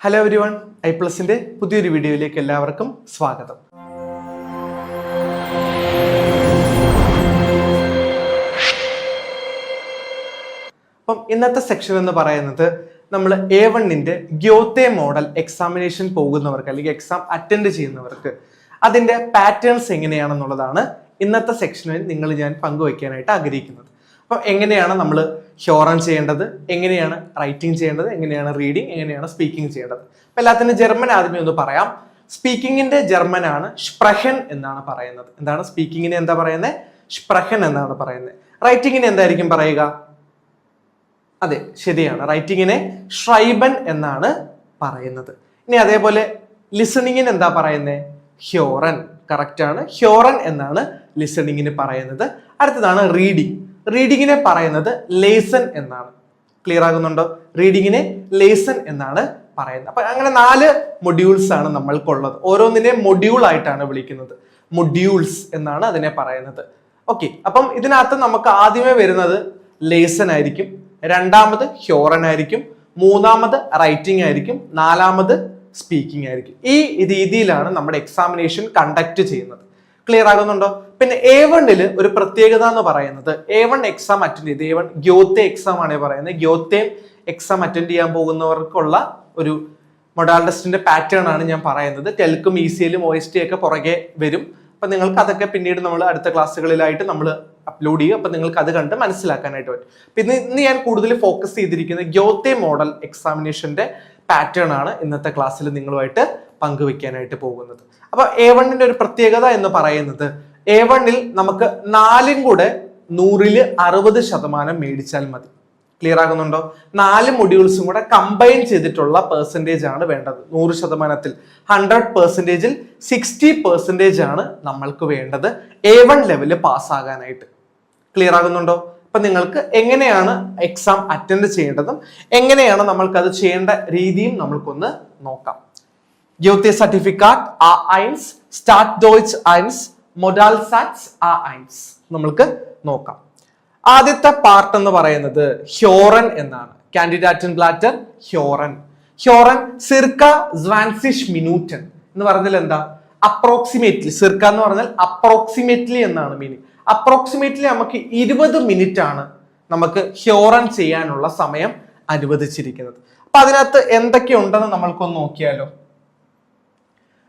Hello everyone, ഐപ്ലസിന്റെ പുതിയൊരു വീഡിയോയിലേക്ക് എല്ലാവർക്കും സ്വാഗതം. അപ്പം ഇന്നത്തെ സെക്ഷൻ എന്ന് പറയുന്നത് നമ്മൾ A1-ന്റെ ഗ്യോത്തെ മോഡൽ എക്സാമിനേഷൻ പോകുന്നവർക്ക് അല്ലെങ്കിൽ എക്സാം അറ്റൻഡ് ചെയ്യുന്നവർക്ക് അതിന്റെ പാറ്റേൺസ് എങ്ങനെയാണെന്നുള്ളതാണ് ഇന്നത്തെ സെക്ഷനിൽ ഞാൻ പങ്കുവയ്ക്കാനായിട്ട് ആഗ്രഹിക്കുന്നത്. അപ്പം എങ്ങനെയാണ് നമ്മൾ ഹ്യോറൻ ചെയ്യേണ്ടത്, എങ്ങനെയാണ് റൈറ്റിംഗ് ചെയ്യേണ്ടത്, എങ്ങനെയാണ് റീഡിങ്, എങ്ങനെയാണ് സ്പീക്കിംഗ് ചെയ്യേണ്ടത്. അപ്പൊ എല്ലാത്തിനും ജർമ്മൻ ആദ്യമേ ഒന്ന് പറയാം. സ്പീക്കിങ്ങിന്റെ ജർമ്മൻ ആണ് സ്പ്രഹൻ എന്നാണ് പറയുന്നത്. എന്താണ് സ്പീക്കിങ്ങിന് എന്താ പറയുന്നത്? സ്പ്രഹൻ എന്നാണ് പറയുന്നത്. റൈറ്റിങ്ങിന് എന്തായിരിക്കും പറയുക? അതെ, ശരിയാണ്, റൈറ്റിങ്ങിനെ ഷ്രൈബൻ എന്നാണ് പറയുന്നത്. ഇനി അതേപോലെ ലിസണിങ്ങിന് എന്താ പറയുന്നത്? ഹ്യോറൻ. കറക്റ്റ് ആണ്, ഹ്യോറൻ എന്നാണ് ലിസണിങ്ങിന് പറയുന്നത്. അടുത്തതാണ് റീഡിങ്. റീഡിങ്ങിനെ പറയുന്നത് ലേസൺ എന്നാണ്. ക്ലിയർ ആകുന്നുണ്ടോ? റീഡിങ്ങിനെ ലേസൺ എന്നാണ് പറയുന്നത്. അപ്പൊ അങ്ങനെ 4 മൊഡ്യൂൾസ് ആണ് നമ്മൾക്കുള്ളത്. ഓരോന്നിനെ മൊഡ്യൂൾ ആയിട്ടാണ് വിളിക്കുന്നത്. മൊഡ്യൂൾസ് എന്നാണ് അതിനെ പറയുന്നത്. ഓക്കെ, അപ്പം ഇതിനകത്ത് നമുക്ക് ആദ്യമേ വരുന്നത് ലേസൺ ആയിരിക്കും, രണ്ടാമത് ഹ്യോറൻ ആയിരിക്കും, മൂന്നാമത് റൈറ്റിംഗ് ആയിരിക്കും, നാലാമത് സ്പീക്കിംഗ് ആയിരിക്കും. ഈ രീതിയിലാണ് നമ്മുടെ എക്സാമിനേഷൻ കണ്ടക്ട് ചെയ്യുന്നത്. ക്ലിയർ ആകുന്നുണ്ടോ? പിന്നെ A1-ല് ഒരു പ്രത്യേകത എന്ന് പറയുന്നത് A1 എക്സാം അറ്റൻഡ് ചെയ്ത് A1 ഗ്യോത്തെ എക്സാം ആണ് പറയുന്നത്. ഗ്യോത്തെ എക്സാം അറ്റൻഡ് ചെയ്യാൻ പോകുന്നവർക്കുള്ള ഒരു മൊഡാൽ ടെസ്റ്റിന്റെ പാറ്റേൺ ആണ് ഞാൻ പറയുന്നത്. ടെൽക്കും ECLും OST ഒക്കെ പുറകെ വരും. അപ്പൊ നിങ്ങൾക്ക് അതൊക്കെ പിന്നീട് നമ്മൾ അടുത്ത ക്ലാസ്സുകളിലായിട്ട് നമ്മൾ അപ്ലോഡ് ചെയ്യും. അപ്പൊ നിങ്ങൾക്ക് അത് കണ്ട് മനസ്സിലാക്കാനായിട്ട് പറ്റും. പിന്നെ ഇന്ന് ഞാൻ കൂടുതൽ ഫോക്കസ് ചെയ്തിരിക്കുന്നത് ഗ്യോത്തെ മോഡൽ എക്സാമിനേഷന്റെ പാറ്റേൺ ആണ് ഇന്നത്തെ ക്ലാസ്സിൽ നിങ്ങളുമായിട്ട് പങ്കുവെക്കാനായിട്ട് പോകുന്നത്. അപ്പൊ A1-ന്റെ ഒരു പ്രത്യേകത എന്ന് പറയുന്നത് A1-ൽ നമുക്ക് 4 കൂടെ 100-ൽ 60% മേടിച്ചാൽ മതി. ക്ലിയർ ആകുന്നുണ്ടോ? 4 മൊഡ്യൂൾസും കൂടെ കമ്പൈൻ ചെയ്തിട്ടുള്ള പെർസെൻറ്റേജ് ആണ് വേണ്ടത്. 100%-ൽ 100%-ൽ 60% ആണ് നമ്മൾക്ക് വേണ്ടത് A1 ലെവല് പാസ്സാകാനായിട്ട്. ക്ലിയർ ആകുന്നുണ്ടോ? അപ്പൊ നിങ്ങൾക്ക് എങ്ങനെയാണ് എക്സാം അറ്റൻഡ് ചെയ്യേണ്ടതും എങ്ങനെയാണ് നമ്മൾക്ക് അത് ചെയ്യേണ്ട രീതിയും നമ്മൾക്കൊന്ന് നോക്കാം. ഗ്യോത്തെ certificate A1, start ഡോയ്ച്ച് 1, modal SATS A1 നമ്മൾക്ക് നോക്കാം. ആദ്യത്തെ പാർട്ട് എന്ന് പറയുന്നത് ഹ്യോറൻ എന്നാണ്. കാൻഡിഡാറ്റൻ ബ്ലാറ്റർ ഹ്യോറൻ. ഹ്യോറൻ സിർക്ക 20 മിനിറ്റ് എന്ന് പറഞ്ഞാൽ എന്താ? അപ്രോക്സിമേറ്റ്ലി. സിർക്ക എന്ന് പറഞ്ഞാൽ അപ്രോക്സിമേറ്റ്ലി എന്നാണ് മീനിങ്. അപ്രോക്സിമേറ്റ്ലി നമുക്ക് 20 മിനിറ്റ് ആണ് നമുക്ക് ഹ്യോറൻ ചെയ്യാനുള്ള സമയം അനുവദിച്ചിരിക്കുന്നത്. അപ്പൊ അതിനകത്ത് എന്തൊക്കെ ഉണ്ടെന്ന് നമ്മൾക്കൊന്ന് നോക്കിയാലോ.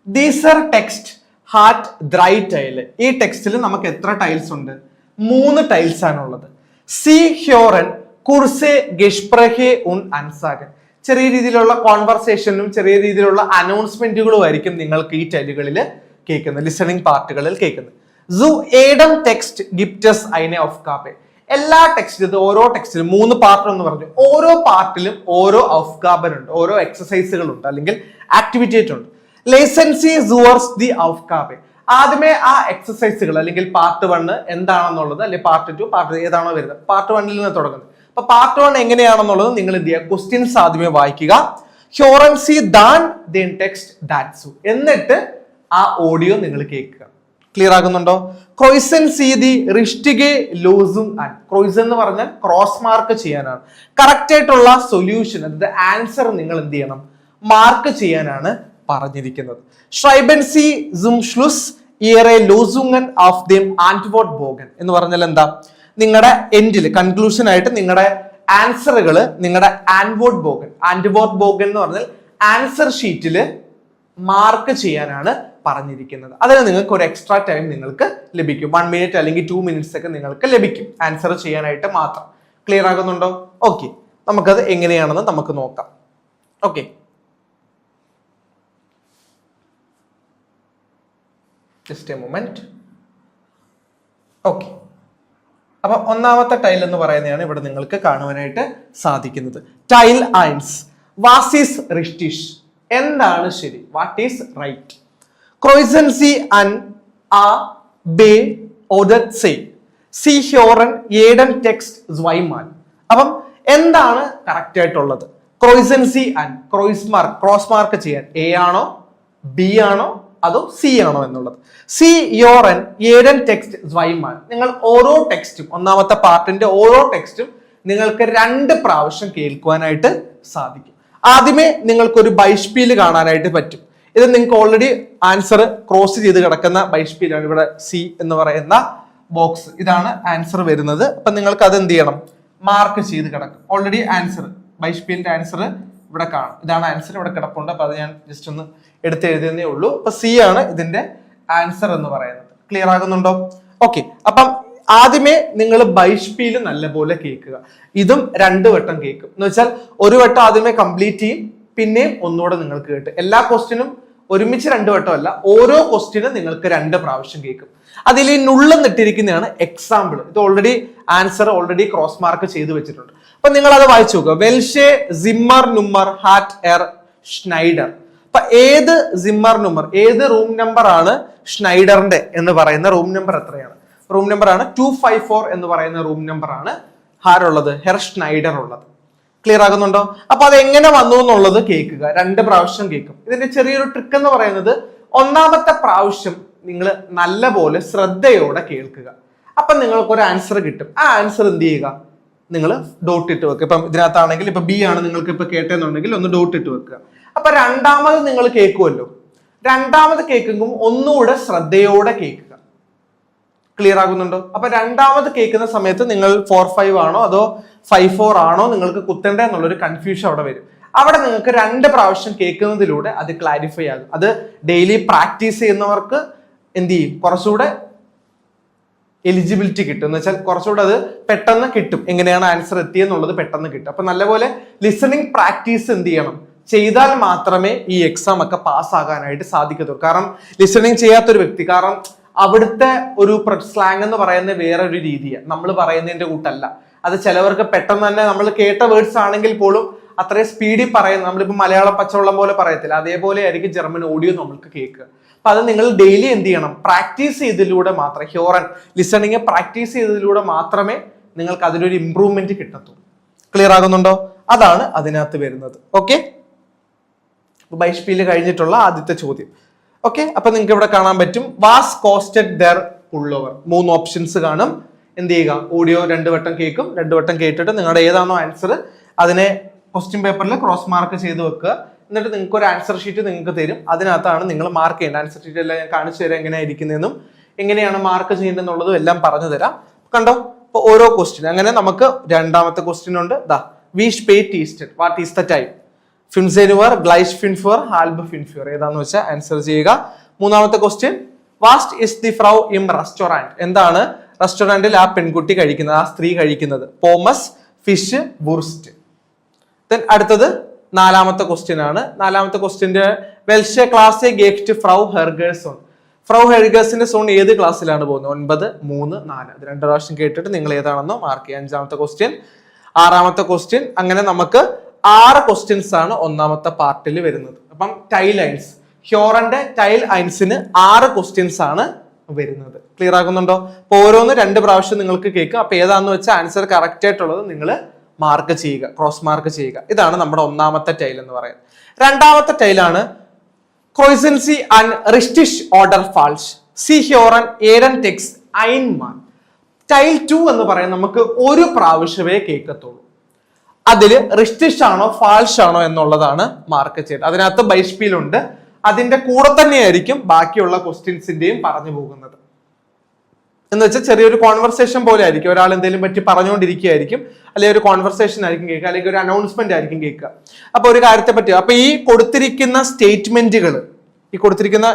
ദീസർ ടെക്സ്റ്റ് ഹാറ്റ് ഡ്രൈ ടൈൽ. ഈ ടെക്സ്റ്റിൽ നമുക്ക് എത്ര ടൈൽസ് ഉണ്ട്? 3 ടൈൽസ് ആണുള്ളത്. സി ഹ്യോറൻ കുർസെ ഗെഷ്പ്രഹെ ഉൻ അൻസാഗൻ. ചെറിയ രീതിയിലുള്ള കോൺവെർസേഷനും ചെറിയ രീതിയിലുള്ള അനൗൺസ്മെന്റുകളും ആയിരിക്കും നിങ്ങൾക്ക് ഈ ടൈലുകളിൽ കേൾക്കുന്നത്, ലിസണിംഗ് പാർട്ടുകളിൽ കേൾക്കുന്നത്. സു ഏഡം ടെക്സ്റ്റ് ഗിപ്റ്റസ് ഐനെ ഓഫ് കാപ്പെ. എല്ലാ ടെക്സ്റ്റിലും ഓരോ ടെക്സ്റ്റിലും 3 പാർട്ട് എന്ന് പറഞ്ഞു. ഓരോ പാർട്ടിലും ഓരോ ഔഫ്ഗാബൻ ഉണ്ട്, ഓരോ എക്സസൈസുകൾ ഉണ്ട്, അല്ലെങ്കിൽ ആക്ടിവിറ്റി ഉണ്ട്. ലേസൻസി സുവർസ് ദി ഔഫ്ഗാബെ. ആദ്യമേ ആ എക്സസൈസുകൾ അല്ലെങ്കിൽ പാർട്ട് 1 എന്താണെന്നുള്ളത്, അല്ലെങ്കിൽ പാർട്ട് 2, പാർട്ട് ഏതാണോ വരുന്നത്, പാർട്ട് 1-ൽ നിന്ന് തുടങ്ങുന്നത്. അപ്പൊ പാർട്ട് 1 എങ്ങനെയാണെന്നുള്ളത് നിങ്ങൾ എന്ത് ചെയ്യുക? ക്വസ്റ്റ്യൻസ് ആദ്യമേ വായിക്കുക. ഹ്യോറൻസി ദാൻ ദെൻ ടെക്സ്റ്റ് ദാറ്റ്സു. എന്നിട്ട് ആ ഓഡിയോ നിങ്ങൾ കേൾക്കുക. ക്ലിയർ ആകുന്നുണ്ടോ? ക്രോയ്സൻ സി ദി റിഷ്ടിഗെ ലോസും ആൻ. ക്രോയ്സൻ എന്ന് പറഞ്ഞാൽ ക്രോസ് മാർക്ക് ചെയ്യാനാണ്. കറക്റ്റ് ആയിട്ടുള്ള സൊല്യൂഷൻ, അതായത് ആൻസർ നിങ്ങൾ എന്ത് ചെയ്യണം? മാർക്ക് ചെയ്യാനാണ് പറഞ്ഞിരിക്കുന്നത്. ഷ്രൈബൻ സി സും ഷ്ലുസ് ഇയറെ ലോസുങ്ങൻ ഓഫ് ദെം ആന്റ്വോർട്ട് ബോഗൻ എന്ന് പറഞ്ഞാൽ എന്താ? നിങ്ങളുടെ എൻഡിൽ കൺക്ലൂഷൻ ആയിട്ട് നിങ്ങളുടെ ആൻസറുകൾ നിങ്ങളുടെ ആന്റ്വോർട്ട് ബോഗൻ എന്ന് പറഞ്ഞാൽ ആൻസർ ഷീറ്റിൽ മാർക്ക് ചെയ്യാനാണ് പറഞ്ഞിരിക്കുന്നത്. അതിന് നിങ്ങൾക്ക് ഒരു എക്സ്ട്രാ ടൈം നിങ്ങൾക്ക് ലഭിക്കും. 1 മിനിറ്റ് അല്ലെങ്കിൽ 2 മിനിറ്റ്സ് ഒക്കെ നിങ്ങൾക്ക് ലഭിക്കും ആൻസർ ചെയ്യാനായിട്ട് മാത്രം. ക്ലിയർ ആകുന്നുണ്ടോ? ഓക്കെ, നമുക്കത് എങ്ങനെയാണെന്ന് നമുക്ക് നോക്കാം. Okay, just a moment. Okay, അപ്പൊ ഒന്നാമത്തെ ടൈൽ എന്ന് പറയുന്നതാണ് ഇവിടെ നിങ്ങൾക്ക് കാണുവാനായിട്ട് സാധിക്കുന്നത്. ടൈൽ 1. വാസ് ഈസ് റിഷ്ടിഷ്. എന്താണ് ശരി? What is right? ക്രോയ്സൻ സി അൻ ആ ബേ ഓഡർ സേ സി ഹ്യോറൻ ഏഡൻ ടെക്സ്റ്റ് സ്വൈമാൻ. അപ്പം എന്താണ് കറക്റ്റ് ആയിട്ടുള്ളത്? ക്രോയ്സൻ സി അൻ, ക്രോസ് മാർക്ക് ചെയ്യാൻ A ആണോ B ആണോ അതോ C ആണോ എന്നുള്ളത്. സി യോറൻ ഏഡൻ ടെക്സ്റ്റ് സ്വൈമാൻ. നിങ്ങൾ ഓരോ ടെക്സ്റ്റും, ഒന്നാമത്തെ പാർട്ടിന്റെ ഓരോ ടെക്സ്റ്റും നിങ്ങൾക്ക് 2 പ്രാവശ്യം കേൾക്കുവാനായിട്ട് സാധിക്കും. ആദ്യമേ നിങ്ങൾക്കൊരു ബൈഷ്പീല് കാണാനായിട്ട് പറ്റും. ഇത് നിങ്ങൾക്ക് ഓൾറെഡി ആൻസർ ക്രോസ് ചെയ്ത് കിടക്കുന്ന ബൈഷ്പീലാണ്. ഇവിടെ സി എന്ന് പറയുന്ന ബോക്സ്, ഇതാണ് ആൻസർ വരുന്നത്. അപ്പൊ നിങ്ങൾക്ക് അത് എന്ത് ചെയ്യണം, മാർക്ക് ചെയ്ത് കിടക്കും. ഓൾറെഡി ആൻസർ ബൈഷ്പീലിന്റെ ആൻസർ ഇവിടെ കാണും. ഇതാണ് ആൻസർ ഇവിടെ കിടപ്പുണ്ട്. അപ്പൊ അത് ഞാൻ ജസ്റ്റ് ഒന്ന് എടുത്ത് എഴുതുന്നേ ഉള്ളൂ. അപ്പൊ സി ആണ് ഇതിന്റെ ആൻസർ എന്ന് പറയുന്നത്. ക്ലിയർ ആകുന്നുണ്ടോ? ഓക്കെ. അപ്പം ആദ്യമേ നിങ്ങൾ ബൈഷ്പീല് നല്ലപോലെ കേൾക്കുക. ഇതും 2 വട്ടം കേൾക്കും. എന്ന് വെച്ചാൽ ഒരു വട്ടം ആദ്യമേ കംപ്ലീറ്റ് ചെയ്യും, പിന്നെയും ഒന്നുകൂടെ നിങ്ങൾക്ക് കേട്ട്. എല്ലാ ക്വസ്റ്റിനും ഒരുമിച്ച് 2 വട്ടം അല്ല, ഓരോ ക്വസ്റ്റിനും നിങ്ങൾക്ക് 2 പ്രാവശ്യം കേൾക്കും. അതിൽ ഈ നുള്ളെന്നിട്ടിരിക്കുന്നതാണ് എക്സാമ്പിൾ. ഇത് already answer already cross mark ചെയ്ത് വെച്ചിട്ടുണ്ട്. അപ്പൊ നിങ്ങൾ അത് വായിച്ചു നോക്കുക. വെൽഷെ, സിമ്മർ, നുമ്മർ, ഹാറ്റ്, എർ, ഷ്നൈഡർ. അപ്പൊ ഏത് സിമ്മർ നുമ്മർ, ഏത് റൂം നമ്പർ ആണ് ഷ്നൈഡറിന്റെ എന്ന് പറയുന്ന റൂം നമ്പർ എത്രയാണ്? റൂം നമ്പർ ആണ് 254 എന്ന് പറയുന്ന റൂം നമ്പർ ആണ് ആരുള്ളത്, ഹെർ ഷ്നൈഡർ ഉള്ളത്. ക്ലിയർ ആകുന്നുണ്ടോ? അപ്പൊ അത് എങ്ങനെ വന്നു എന്നുള്ളത് കേൾക്കുക. 2 പ്രാവശ്യം കേൾക്കും. ഇതിന്റെ ചെറിയൊരു ട്രിക്ക് എന്ന് പറയുന്നത്, ഒന്നാമത്തെ പ്രാവശ്യം നിങ്ങൾ നല്ലപോലെ ശ്രദ്ധയോടെ കേൾക്കുക. അപ്പൊ നിങ്ങൾക്ക് ഒരു ആൻസർ കിട്ടും. ആ ആൻസർ എന്ത് ചെയ്യുക, നിങ്ങൾ ഡോട്ട് ഇട്ട് വെക്കുക. ഇപ്പം ഇതിനകത്താണെങ്കിൽ ഇപ്പൊ ബി ആണ് നിങ്ങൾക്ക് ഇപ്പൊ കേട്ടെന്നുണ്ടെങ്കിൽ ഒന്ന് ഡോട്ട് ഇട്ട് വെക്കുക. അപ്പൊ രണ്ടാമത് നിങ്ങൾ കേൾക്കുമല്ലോ, രണ്ടാമത് കേൾക്കുമ്പോൾ ഒന്നുകൂടെ ശ്രദ്ധയോടെ കേൾക്കുക. ക്ലിയർ ആകുന്നുണ്ടോ? അപ്പൊ രണ്ടാമത് കേൾക്കുന്ന സമയത്ത് നിങ്ങൾ 4-5 ആണോ അതോ 5-4 ആണോ നിങ്ങൾക്ക് കുത്തേണ്ടത് എന്നുള്ളൊരു കൺഫ്യൂഷൻ അവിടെ വരും. അവിടെ നിങ്ങൾക്ക് 2 പ്രാവശ്യം കേൾക്കുന്നതിലൂടെ അത് ക്ലാരിഫൈ ആകും. അത് ഡെയിലി പ്രാക്ടീസ് ചെയ്യുന്നവർക്ക് എന്ത് ചെയ്യും, കുറച്ചുകൂടെ എലിജിബിലിറ്റി കിട്ടും. എന്ന് വെച്ചാൽ കുറച്ചുകൂടെ അത് പെട്ടെന്ന് കിട്ടും, എങ്ങനെയാണ് ആൻസർ എത്തിയെന്നുള്ളത് പെട്ടെന്ന് കിട്ടും. അപ്പൊ നല്ലപോലെ ലിസണിങ് പ്രാക്ടീസ് എന്ത് ചെയ്യണം, ചെയ്താൽ മാത്രമേ ഈ എക്സാം ഒക്കെ പാസ് ആകാനായിട്ട് സാധിക്കത്തുള്ളൂ. കാരണം ലിസണിങ് ചെയ്യാത്തൊരു വ്യക്തി, കാരണം അവിടുത്തെ ഒരു സ്ലാങ് എന്ന് പറയുന്ന വേറെ ഒരു രീതിയാണ്, നമ്മൾ പറയുന്നതിന്റെ കൂട്ടല്ല. അത് ചിലവർക്ക് പെട്ടെന്ന് തന്നെ നമ്മൾ കേട്ട വേർഡ്സ് ആണെങ്കിൽ പോലും അത്രയും സ്പീഡിൽ പറയുന്നത്, നമ്മളിപ്പോൾ മലയാളം പച്ചവെള്ളം പോലെ പറയത്തില്ല, അതേപോലെ ആയിരിക്കും ജർമ്മൻ ഓഡിയോ നമ്മൾക്ക് കേൾക്കുക. അപ്പൊ അത് നിങ്ങൾ ഡെയിലി എന്ത് ചെയ്യണം, പ്രാക്ടീസ് ചെയ്തതിലൂടെ മാത്രമേ, ഹ്യോറൻ ലിസണിങ് പ്രാക്ടീസ് ചെയ്തതിലൂടെ മാത്രമേ നിങ്ങൾക്ക് അതിലൊരു ഇമ്പ്രൂവ്മെന്റ് കിട്ടത്തുള്ളൂ. ക്ലിയർ ആകുന്നുണ്ടോ? അതാണ് അതിനകത്ത് വരുന്നത്. ഓക്കെ, ബൈഷ്പീല് കഴിഞ്ഞിട്ടുള്ള ആദ്യത്തെ ചോദ്യം. ഓക്കെ, അപ്പൊ നിങ്ങൾക്ക് ഇവിടെ കാണാൻ പറ്റും, വാസ് കോസ്റ്റഡ് ദർ പുള്ളോവർ. 3 ഓപ്ഷൻസ് കാണും. എന്ത് ചെയ്യുക, ഓഡിയോ 2 വട്ടം കേൾക്കും. 2 വട്ടം കേട്ടിട്ട് നിങ്ങളുടെ ഏതാണോ ആൻസർ അതിനെ ക്വസ്റ്റ്യൻ പേപ്പറിൽ ക്രോസ് മാർക്ക് ചെയ്ത് വെക്കുക. എന്നിട്ട് നിങ്ങൾക്ക് ഒരു ആൻസർ ഷീറ്റ് നിങ്ങൾക്ക് തരും. അതിനകത്താണ് നിങ്ങൾ മാർക്ക് ചെയ്യേണ്ടത്. ആൻസർ ഷീറ്റ് എല്ലാം ഞാൻ കാണിച്ചു തരാം എങ്ങനെയാണ് ഇരിക്കുന്നതെന്നും എങ്ങനെയാണ് മാർക്ക് ചെയ്യേണ്ടതെന്നുള്ളതും എല്ലാം പറഞ്ഞു തരാം. കണ്ടോ? അപ്പൊ ഓരോ ക്വസ്റ്റ്യൻ അങ്ങനെ നമുക്ക് രണ്ടാമത്തെ ക്വസ്റ്റ്യൻ ഉണ്ട്. ദാ വി സ്പേറ്റ് ഈസ്റ്റഡ്, വാട്ട് ഈസ് ദ ടൈം? ഫിൻസെനുവർ, ഗ്ലൈഷ് ഫിൻഫുവർ, ഹാൽബ് ഫിൻഫുവർ. ഏതാന്ന് വെച്ചാൽ ആൻസർ ചെയ്യുക. മൂന്നാമത്തെ ക്വസ്റ്റ്യൻ, വാസ്റ്റ് ഇസ് ദി ഫ്രൗ ഇം റെസ്റ്റോറന്റ്? എന്താണ് റെസ്റ്റോറന്റിൽ ആ പെൺകുട്ടി കഴിക്കുന്നത്, ആ സ്ത്രീ കഴിക്കുന്നത്? പോമസ്, ഫിഷ്, ബുർസ്റ്റ്. അടുത്തത് 4ാമത്തെ ക്വസ്റ്റ്യൻ ആണ്. 4ാമത്തെ ക്വസ്റ്റ്യന്റെ വെൽഷെ ക്ലാസ് ഗേറ്റ് ഫ്രൗ ഹെർഗേഴ്സോൺ. ഫ്രൗ ഹെർഗേഴ്സിന്റെ സോൺ ഏത് ക്ലാസ്സിലാണ് പോകുന്നത്? 9, 3, 4. അത് 2 പ്രാവശ്യം കേട്ടിട്ട് നിങ്ങൾ ഏതാണെന്നോ മാർക്ക് ചെയ്യുക. 5ാമത്തെ ക്വസ്റ്റ്യൻ, 6ാമത്തെ ക്വസ്റ്റ്യൻ. അങ്ങനെ നമുക്ക് 6 ക്വസ്റ്റ്യൻസ് ആണ് 1ാമത്തെ പാർട്ടിൽ വരുന്നത്. അപ്പം ടൈൽ ഐൻസ്, ഹ്യോറന്റെ ടൈൽ ഐൻസിന് 6 ക്വസ്റ്റ്യൻസ് ആണ് വരുന്നത്. ക്ലിയർ ആകുന്നുണ്ടോ? അപ്പൊ ഓരോന്ന് 2 പ്രാവശ്യം നിങ്ങൾക്ക് കേൾക്കും. അപ്പൊ ഏതാന്ന് വെച്ചാൽ ആൻസർ കറക്റ്റ് ആയിട്ടുള്ളത് നിങ്ങൾ മാർക്ക് ചെയ്യുക, ക്രോസ് മാർക്ക് ചെയ്യുക. ഇതാണ് നമ്മുടെ 1ാമത്തെ ടൈൽ എന്ന് പറയുന്നത്. 2ാമത്തെ ടൈലാണ് ക്രോയ്സൻസി ആൻഡ് റിസ്റ്റിഷ് ഓർഡർ ഫാൾഷ്. സി ഹ്യോറൻ ഏരൻ ടെക്സ് ഐൻമാൻ. ടൈൽ 2 എന്ന് പറയുന്നത് നമുക്ക് 1 പ്രാവശ്യമേ കേൾക്കത്തുള്ളൂ. അതില് റിസ്റ്റിഷ് ആണോ ഫാൾഷ് ആണോ എന്നുള്ളതാണ് മാർക്ക് ചെയ്തത്. അതിനകത്ത് ബൈഷ്പീൽ ഉണ്ട്. അതിന്റെ കൂടെ തന്നെയായിരിക്കും ബാക്കിയുള്ള ക്വസ്റ്റ്യൻസിന്റെയും പറഞ്ഞു പോകുന്നത്. എന്ന് വെച്ചാൽ ചെറിയൊരു കോൺവെർസേഷൻ പോലെ ആയിരിക്കും. ഒരാൾ എന്തെങ്കിലും പറ്റി പറഞ്ഞുകൊണ്ടിരിക്കുകയായിരിക്കും, അല്ലെങ്കിൽ ഒരു കോൺവെർസേഷൻ ആയിരിക്കും കേൾക്കുക, അല്ലെങ്കിൽ ഒരു അനൗൺസ്മെന്റ് ആയിരിക്കും കേൾക്കുക. അപ്പൊ ഒരു കാര്യത്തെ പറ്റി, അപ്പൊ ഈ കൊടുത്തിരിക്കുന്ന സ്റ്റേറ്റ്മെന്റുകൾ, ഈ കൊടുത്തിരിക്കുന്ന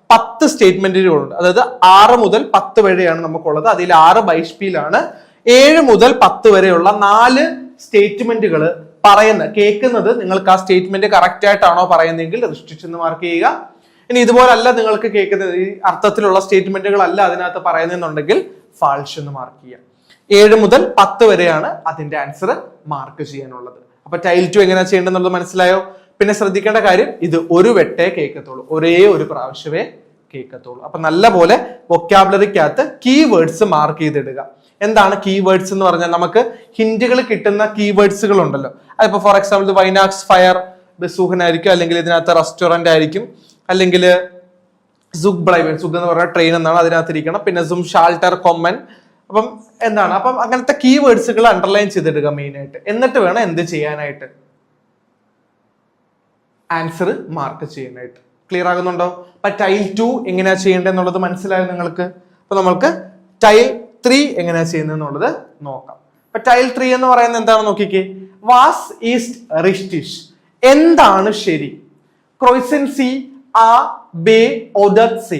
10 സ്റ്റേറ്റ്മെന്റുകളുണ്ട്. അതായത് 6 മുതൽ 10 വരെയാണ് നമുക്കുള്ളത്. അതിൽ 6 ബൈഷ്പീലാണ്. 7 മുതൽ 10 വരെയുള്ള 4 സ്റ്റേറ്റ്മെന്റുകൾ കേൾക്കുന്നത് നിങ്ങൾക്ക് ആ സ്റ്റേറ്റ്മെന്റ് കറക്റ്റ് ആയിട്ടാണോ പറയുന്നതെങ്കിൽ റിസ്ട്രിക്ഷൻ എന്ന് മാർക്ക് ചെയ്യുക. ഇനി ഇതുപോലല്ല നിങ്ങൾക്ക് കേൾക്കുന്നത്, ഈ അർത്ഥത്തിലുള്ള സ്റ്റേറ്റ്മെന്റുകളല്ല അതിനകത്ത് പറയുന്നുണ്ടെങ്കിൽ ഫാൾഷ് എന്ന് മാർക്ക് ചെയ്യുക. 7 മുതൽ 10 വരെയാണ് അതിന്റെ ആൻസർ മാർക്ക് ചെയ്യാനുള്ളത്. അപ്പൊ ടൈൽ 2 എങ്ങനെയാ ചെയ്യേണ്ടതെന്നുള്ളത് മനസ്സിലായോ? പിന്നെ ശ്രദ്ധിക്കേണ്ട കാര്യം, ഇത് 1 വെട്ടേ കേൾക്കത്തുള്ളൂ, ഒരേ 1 പ്രാവശ്യമേ കേൾക്കത്തുള്ളൂ. അപ്പൊ നല്ല പോലെ വൊക്കാബുലറിക്കകത്ത് കീവേഡ്സ് മാർക്ക് ചെയ്തിടുക. എന്താണ് കീവേഡ്സ് എന്ന് പറഞ്ഞാൽ, നമുക്ക് ഹിന്റുകൾ കിട്ടുന്ന കീവേഡ്സുകൾ ഉണ്ടല്ലോ. അതിപ്പോ ഫോർ എക്സാമ്പിൾ വൈനാക്സ് ഫയർ ബസൂഹൻ ആയിരിക്കും, അല്ലെങ്കിൽ ഇതിനകത്ത് റെസ്റ്റോറന്റ് ആയിരിക്കും, അല്ലെങ്കിൽ സുഗ് ബ്ലൈവൻ, സുഗ് എന്ന് പറഞ്ഞ ട്രെയിൻ എന്നാണ് അതിനകത്തിരിക്കണം. പിന്നെ സും ഷാൾട്ടർ കൊമ്മൻ. അപ്പം എന്താണ്, അപ്പം അങ്ങനത്തെ കീവേഡ്സുകൾ അണ്ടർലൈൻ ചെയ്തിടുക മെയിൻ ആയിട്ട്. എന്നിട്ട് വേണം എന്ത് ചെയ്യാനായിട്ട്, ആൻസർ മാർക്ക് ചെയ്യാനായിട്ട്. ക്ലിയർ ആകുന്നുണ്ടോ? അപ്പൊ ടൈൽ 2 എങ്ങനെയാ ചെയ്യേണ്ടതെന്നുള്ളത് മനസ്സിലായോ നിങ്ങൾക്ക്? അപ്പൊ നമുക്ക് ടൈൽ 3 എങ്ങനെയാ ചെയ്യുന്നതെന്നുള്ളത് നോക്കാം. അപ്പൊ ടൈൽ 3 എന്ന് പറയുന്നത് എന്താണ് നോക്കിക്കേ. വാസ് ഈസ്റ്റ് റിഷ്ടിഷ്, എന്താണ് ശരി? ക്രോയ്സൻ സി ആ ബേ ഒദത് സി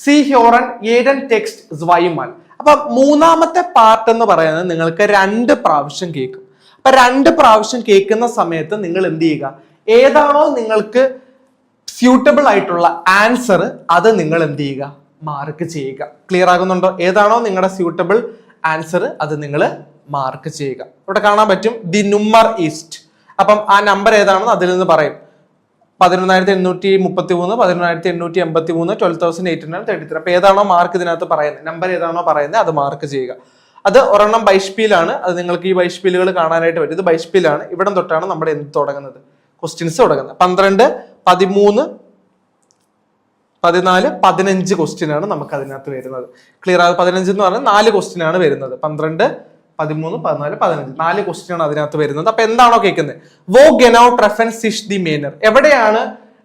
സി ഹ്യോറൻ ഏഡൻ ടെക്സ്റ്റ് സ്വൈമാൽ. അപ്പൊ മൂന്നാമത്തെ പാർട്ട് എന്ന് പറയുന്നത് നിങ്ങൾക്ക് 2 പ്രാവശ്യം കേൾക്കും. അപ്പൊ 2 പ്രാവശ്യം കേൾക്കുന്ന സമയത്ത് നിങ്ങൾ എന്ത് ചെയ്യുക, ഏതാണോ നിങ്ങൾക്ക് സ്യൂട്ടബിൾ ആയിട്ടുള്ള ആൻസർ അത് നിങ്ങൾ എന്ത് ചെയ്യുക, മാർക്ക് ചെയ്യുക. ക്ലിയർ ആകുന്നുണ്ടോ? ഏതാണോ നിങ്ങളുടെ സ്യൂട്ടബിൾ ആൻസർ അത് നിങ്ങൾ മാർക്ക് ചെയ്യുക. ഇവിടെ കാണാൻ പറ്റും ദി നുമർ ഈസ്റ്റ്. അപ്പം ആ നമ്പർ ഏതാണെന്ന് അതിൽ നിന്ന് പറയും. 11,833, 11,883, 12,833. അപ്പൊ ഏതാണോ മാർക്ക് ഇതിനകത്ത് പറയുന്നത്, നമ്പർ ഏതാണോ പറയുന്നത് അത് മാർക്ക് ചെയ്യുക. അത് ഒരെണ്ണം ബൈഷ്പീലാണ്. അത് നിങ്ങൾക്ക് ഈ ബൈഷ്പീലുകൾ കാണാനായിട്ട് പറ്റും. ഇത് ബൈഷ്പീലാണ്. ഇവിടെ തൊട്ടാണ് നമ്മുടെ എന്ത് തുടങ്ങുന്നത്, ക്വസ്റ്റ്യൻസ് തുടങ്ങുന്നത്. 12, 13, 14, 15 ക്വസ്റ്റ്യൻ ആണ് നമുക്ക് അതിനകത്ത് വരുന്നത്. ക്ലിയർ ആകും? 15 എന്ന് പറഞ്ഞാൽ 4 ക്വസ്റ്റ്യൻ ആണ് വരുന്നത്. 12, 13, 14, 15 4 ക്വസ്റ്റ്യൻ ആണ് അതിനകത്ത് വരുന്നത്. അപ്പൊ എന്താണോ കേൾക്കുന്നത്, വോ ഗെനൌ ട്രഫൻസ് ഇഷ് ദി മേനർ, എവിടെയാണ്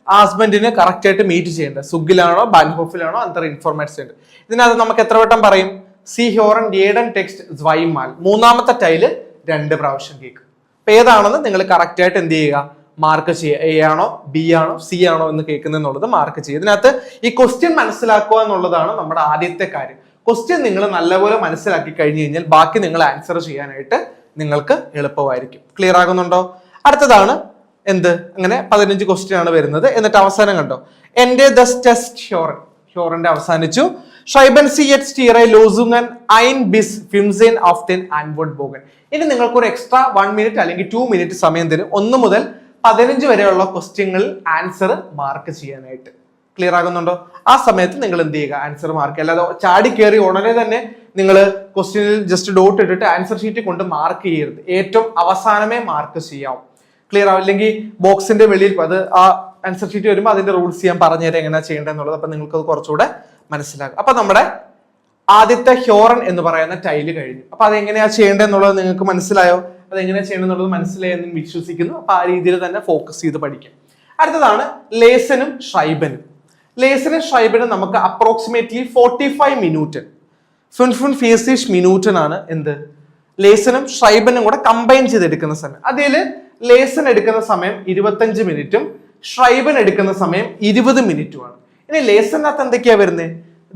ഹസ്ബൻഡിന് കറക്റ്റ് ആയിട്ട് മീറ്റ് ചെയ്യേണ്ടത്? സുഗിലാണോ ബാൻഹോഫിലാണോ അന്തർ ഇൻഫോർമേറ്റ് ചെയ്യേണ്ടത്? ഇതിനകത്ത് നമുക്ക് എത്ര വട്ടം പറയും? സി ഹ്യോറൻ ഏഡൻ ടെക്സ്റ്റ് സ്വൈമാൽ. മൂന്നാമത്തെ ടൈല് 2 പ്രാവശ്യം കേൾക്കും. അപ്പൊ ഏതാണെന്ന് നിങ്ങൾ കറക്റ്റ് ആയിട്ട് എന്ത് ചെയ്യുക, മാർക്ക് ചെയ്യുക. എ ആണോ ബി ആണോ സി ആണോ എന്ന് കേൾക്കുന്നുള്ളത് മാർക്ക് ചെയ്യുക. ഇതിനകത്ത് ഈ ക്വസ്റ്റ്യൻ മനസ്സിലാക്കുക എന്നുള്ളതാണ് നമ്മുടെ ആദ്യത്തെ കാര്യം. ക്വസ്റ്റ്യൻ നിങ്ങൾ നല്ലപോലെ മനസ്സിലാക്കി കഴിഞ്ഞു കഴിഞ്ഞാൽ ബാക്കി നിങ്ങൾ ആൻസർ ചെയ്യാനായിട്ട് നിങ്ങൾക്ക് എളുപ്പമായിരിക്കും. ക്ലിയർ ആകുന്നുണ്ടോ? അടുത്തതാണ് എന്ത്, അങ്ങനെ 15 ക്വസ്റ്റ്യൻ ആണ് വരുന്നത്. എന്നിട്ട് അവസാനം കണ്ടോ, എന്റെ ടെസ്റ്റ് ഹ്യോറൻ, ഹ്യോറന്റെ അവസാനിച്ചു. ഷൈബൻ സി എറ്റ് സ്റ്റീറൈ ലോസുങ്ങൻ ഐൻ ബിസ് ഫിംസെൻ ഓഫ് ദെൻ ആൻവേർഡ് ബോഗൻ. ഇനി നിങ്ങൾക്ക് ഒരു എക്സ്ട്രാ 1 മിനിറ്റ് അല്ലെങ്കിൽ 2 മിനിറ്റ് സമയം തരും 1 മുതൽ 15 വരെയുള്ള ക്വസ്റ്റ്യങ്ങളിൽ ആൻസർ മാർക്ക് ചെയ്യാനായിട്ട്. ക്ലിയർ ആകുന്നുണ്ടോ? ആ സമയത്ത് നിങ്ങൾ എന്ത് ചെയ്യുക, ആൻസർ മാർക്ക്. അല്ലാതെ ചാടി കയറി ഉടനെ തന്നെ നിങ്ങൾ ക്വസ്റ്റ്യനിൽ ജസ്റ്റ് ഡോട്ട് ഇട്ടിട്ട് ആൻസർ ഷീറ്റ് കൊണ്ട് മാർക്ക് ചെയ്യരുത്. ഏറ്റവും അവസാനമേ മാർക്ക് ചെയ്യാവും. ക്ലിയർ ആവും? അല്ലെങ്കിൽ ബോക്സിന്റെ വെളിയിൽ അത് ആ ആൻസർ ഷീറ്റ് വരുമ്പോൾ അതിന്റെ റൂൾസ് ഞാൻ പറഞ്ഞുതരാം എങ്ങനെയാ ചെയ്യേണ്ടതെന്നുള്ളത്. അപ്പൊ നിങ്ങൾക്ക് അത് കുറച്ചുകൂടെ മനസ്സിലാകും. അപ്പൊ നമ്മുടെ ആദ്യത്തെ ഹ്യോറൻ എന്ന് പറയുന്ന ടൈല് കഴിഞ്ഞു. അപ്പൊ അത് എങ്ങനെയാ ചെയ്യേണ്ടതെന്നുള്ളത് നിങ്ങൾക്ക് മനസ്സിലായോ? അത് എങ്ങനെയാ ചെയ്യണമെന്നുള്ളത് മനസ്സിലായെന്ന് വിശ്വസിക്കുന്നു. അപ്പൊ ആ രീതിയിൽ തന്നെ ഫോക്കസ് ചെയ്ത് പഠിക്കാം. അടുത്തതാണ് ലേസനും ഷൈബനും. ലേസനും ഷൈബനും നമുക്ക് അപ്രോക്സിമേറ്റ്ലി 45 മിനിറ്റ് 45 മിനിറ്റിനാണ് എന്ത്, ലേസനും ഷൈബനും കൂടെ കമ്പൈൻ ചെയ്തെടുക്കുന്ന സമയം. അതിൽ ലേസൻ എടുക്കുന്ന സമയം 25 മിനിറ്റും ഷൈബൻ എടുക്കുന്ന സമയം 20 മിനിറ്റുമാണ്. ഇനി ലേസനകത്ത് എന്തൊക്കെയാ വരുന്നത്?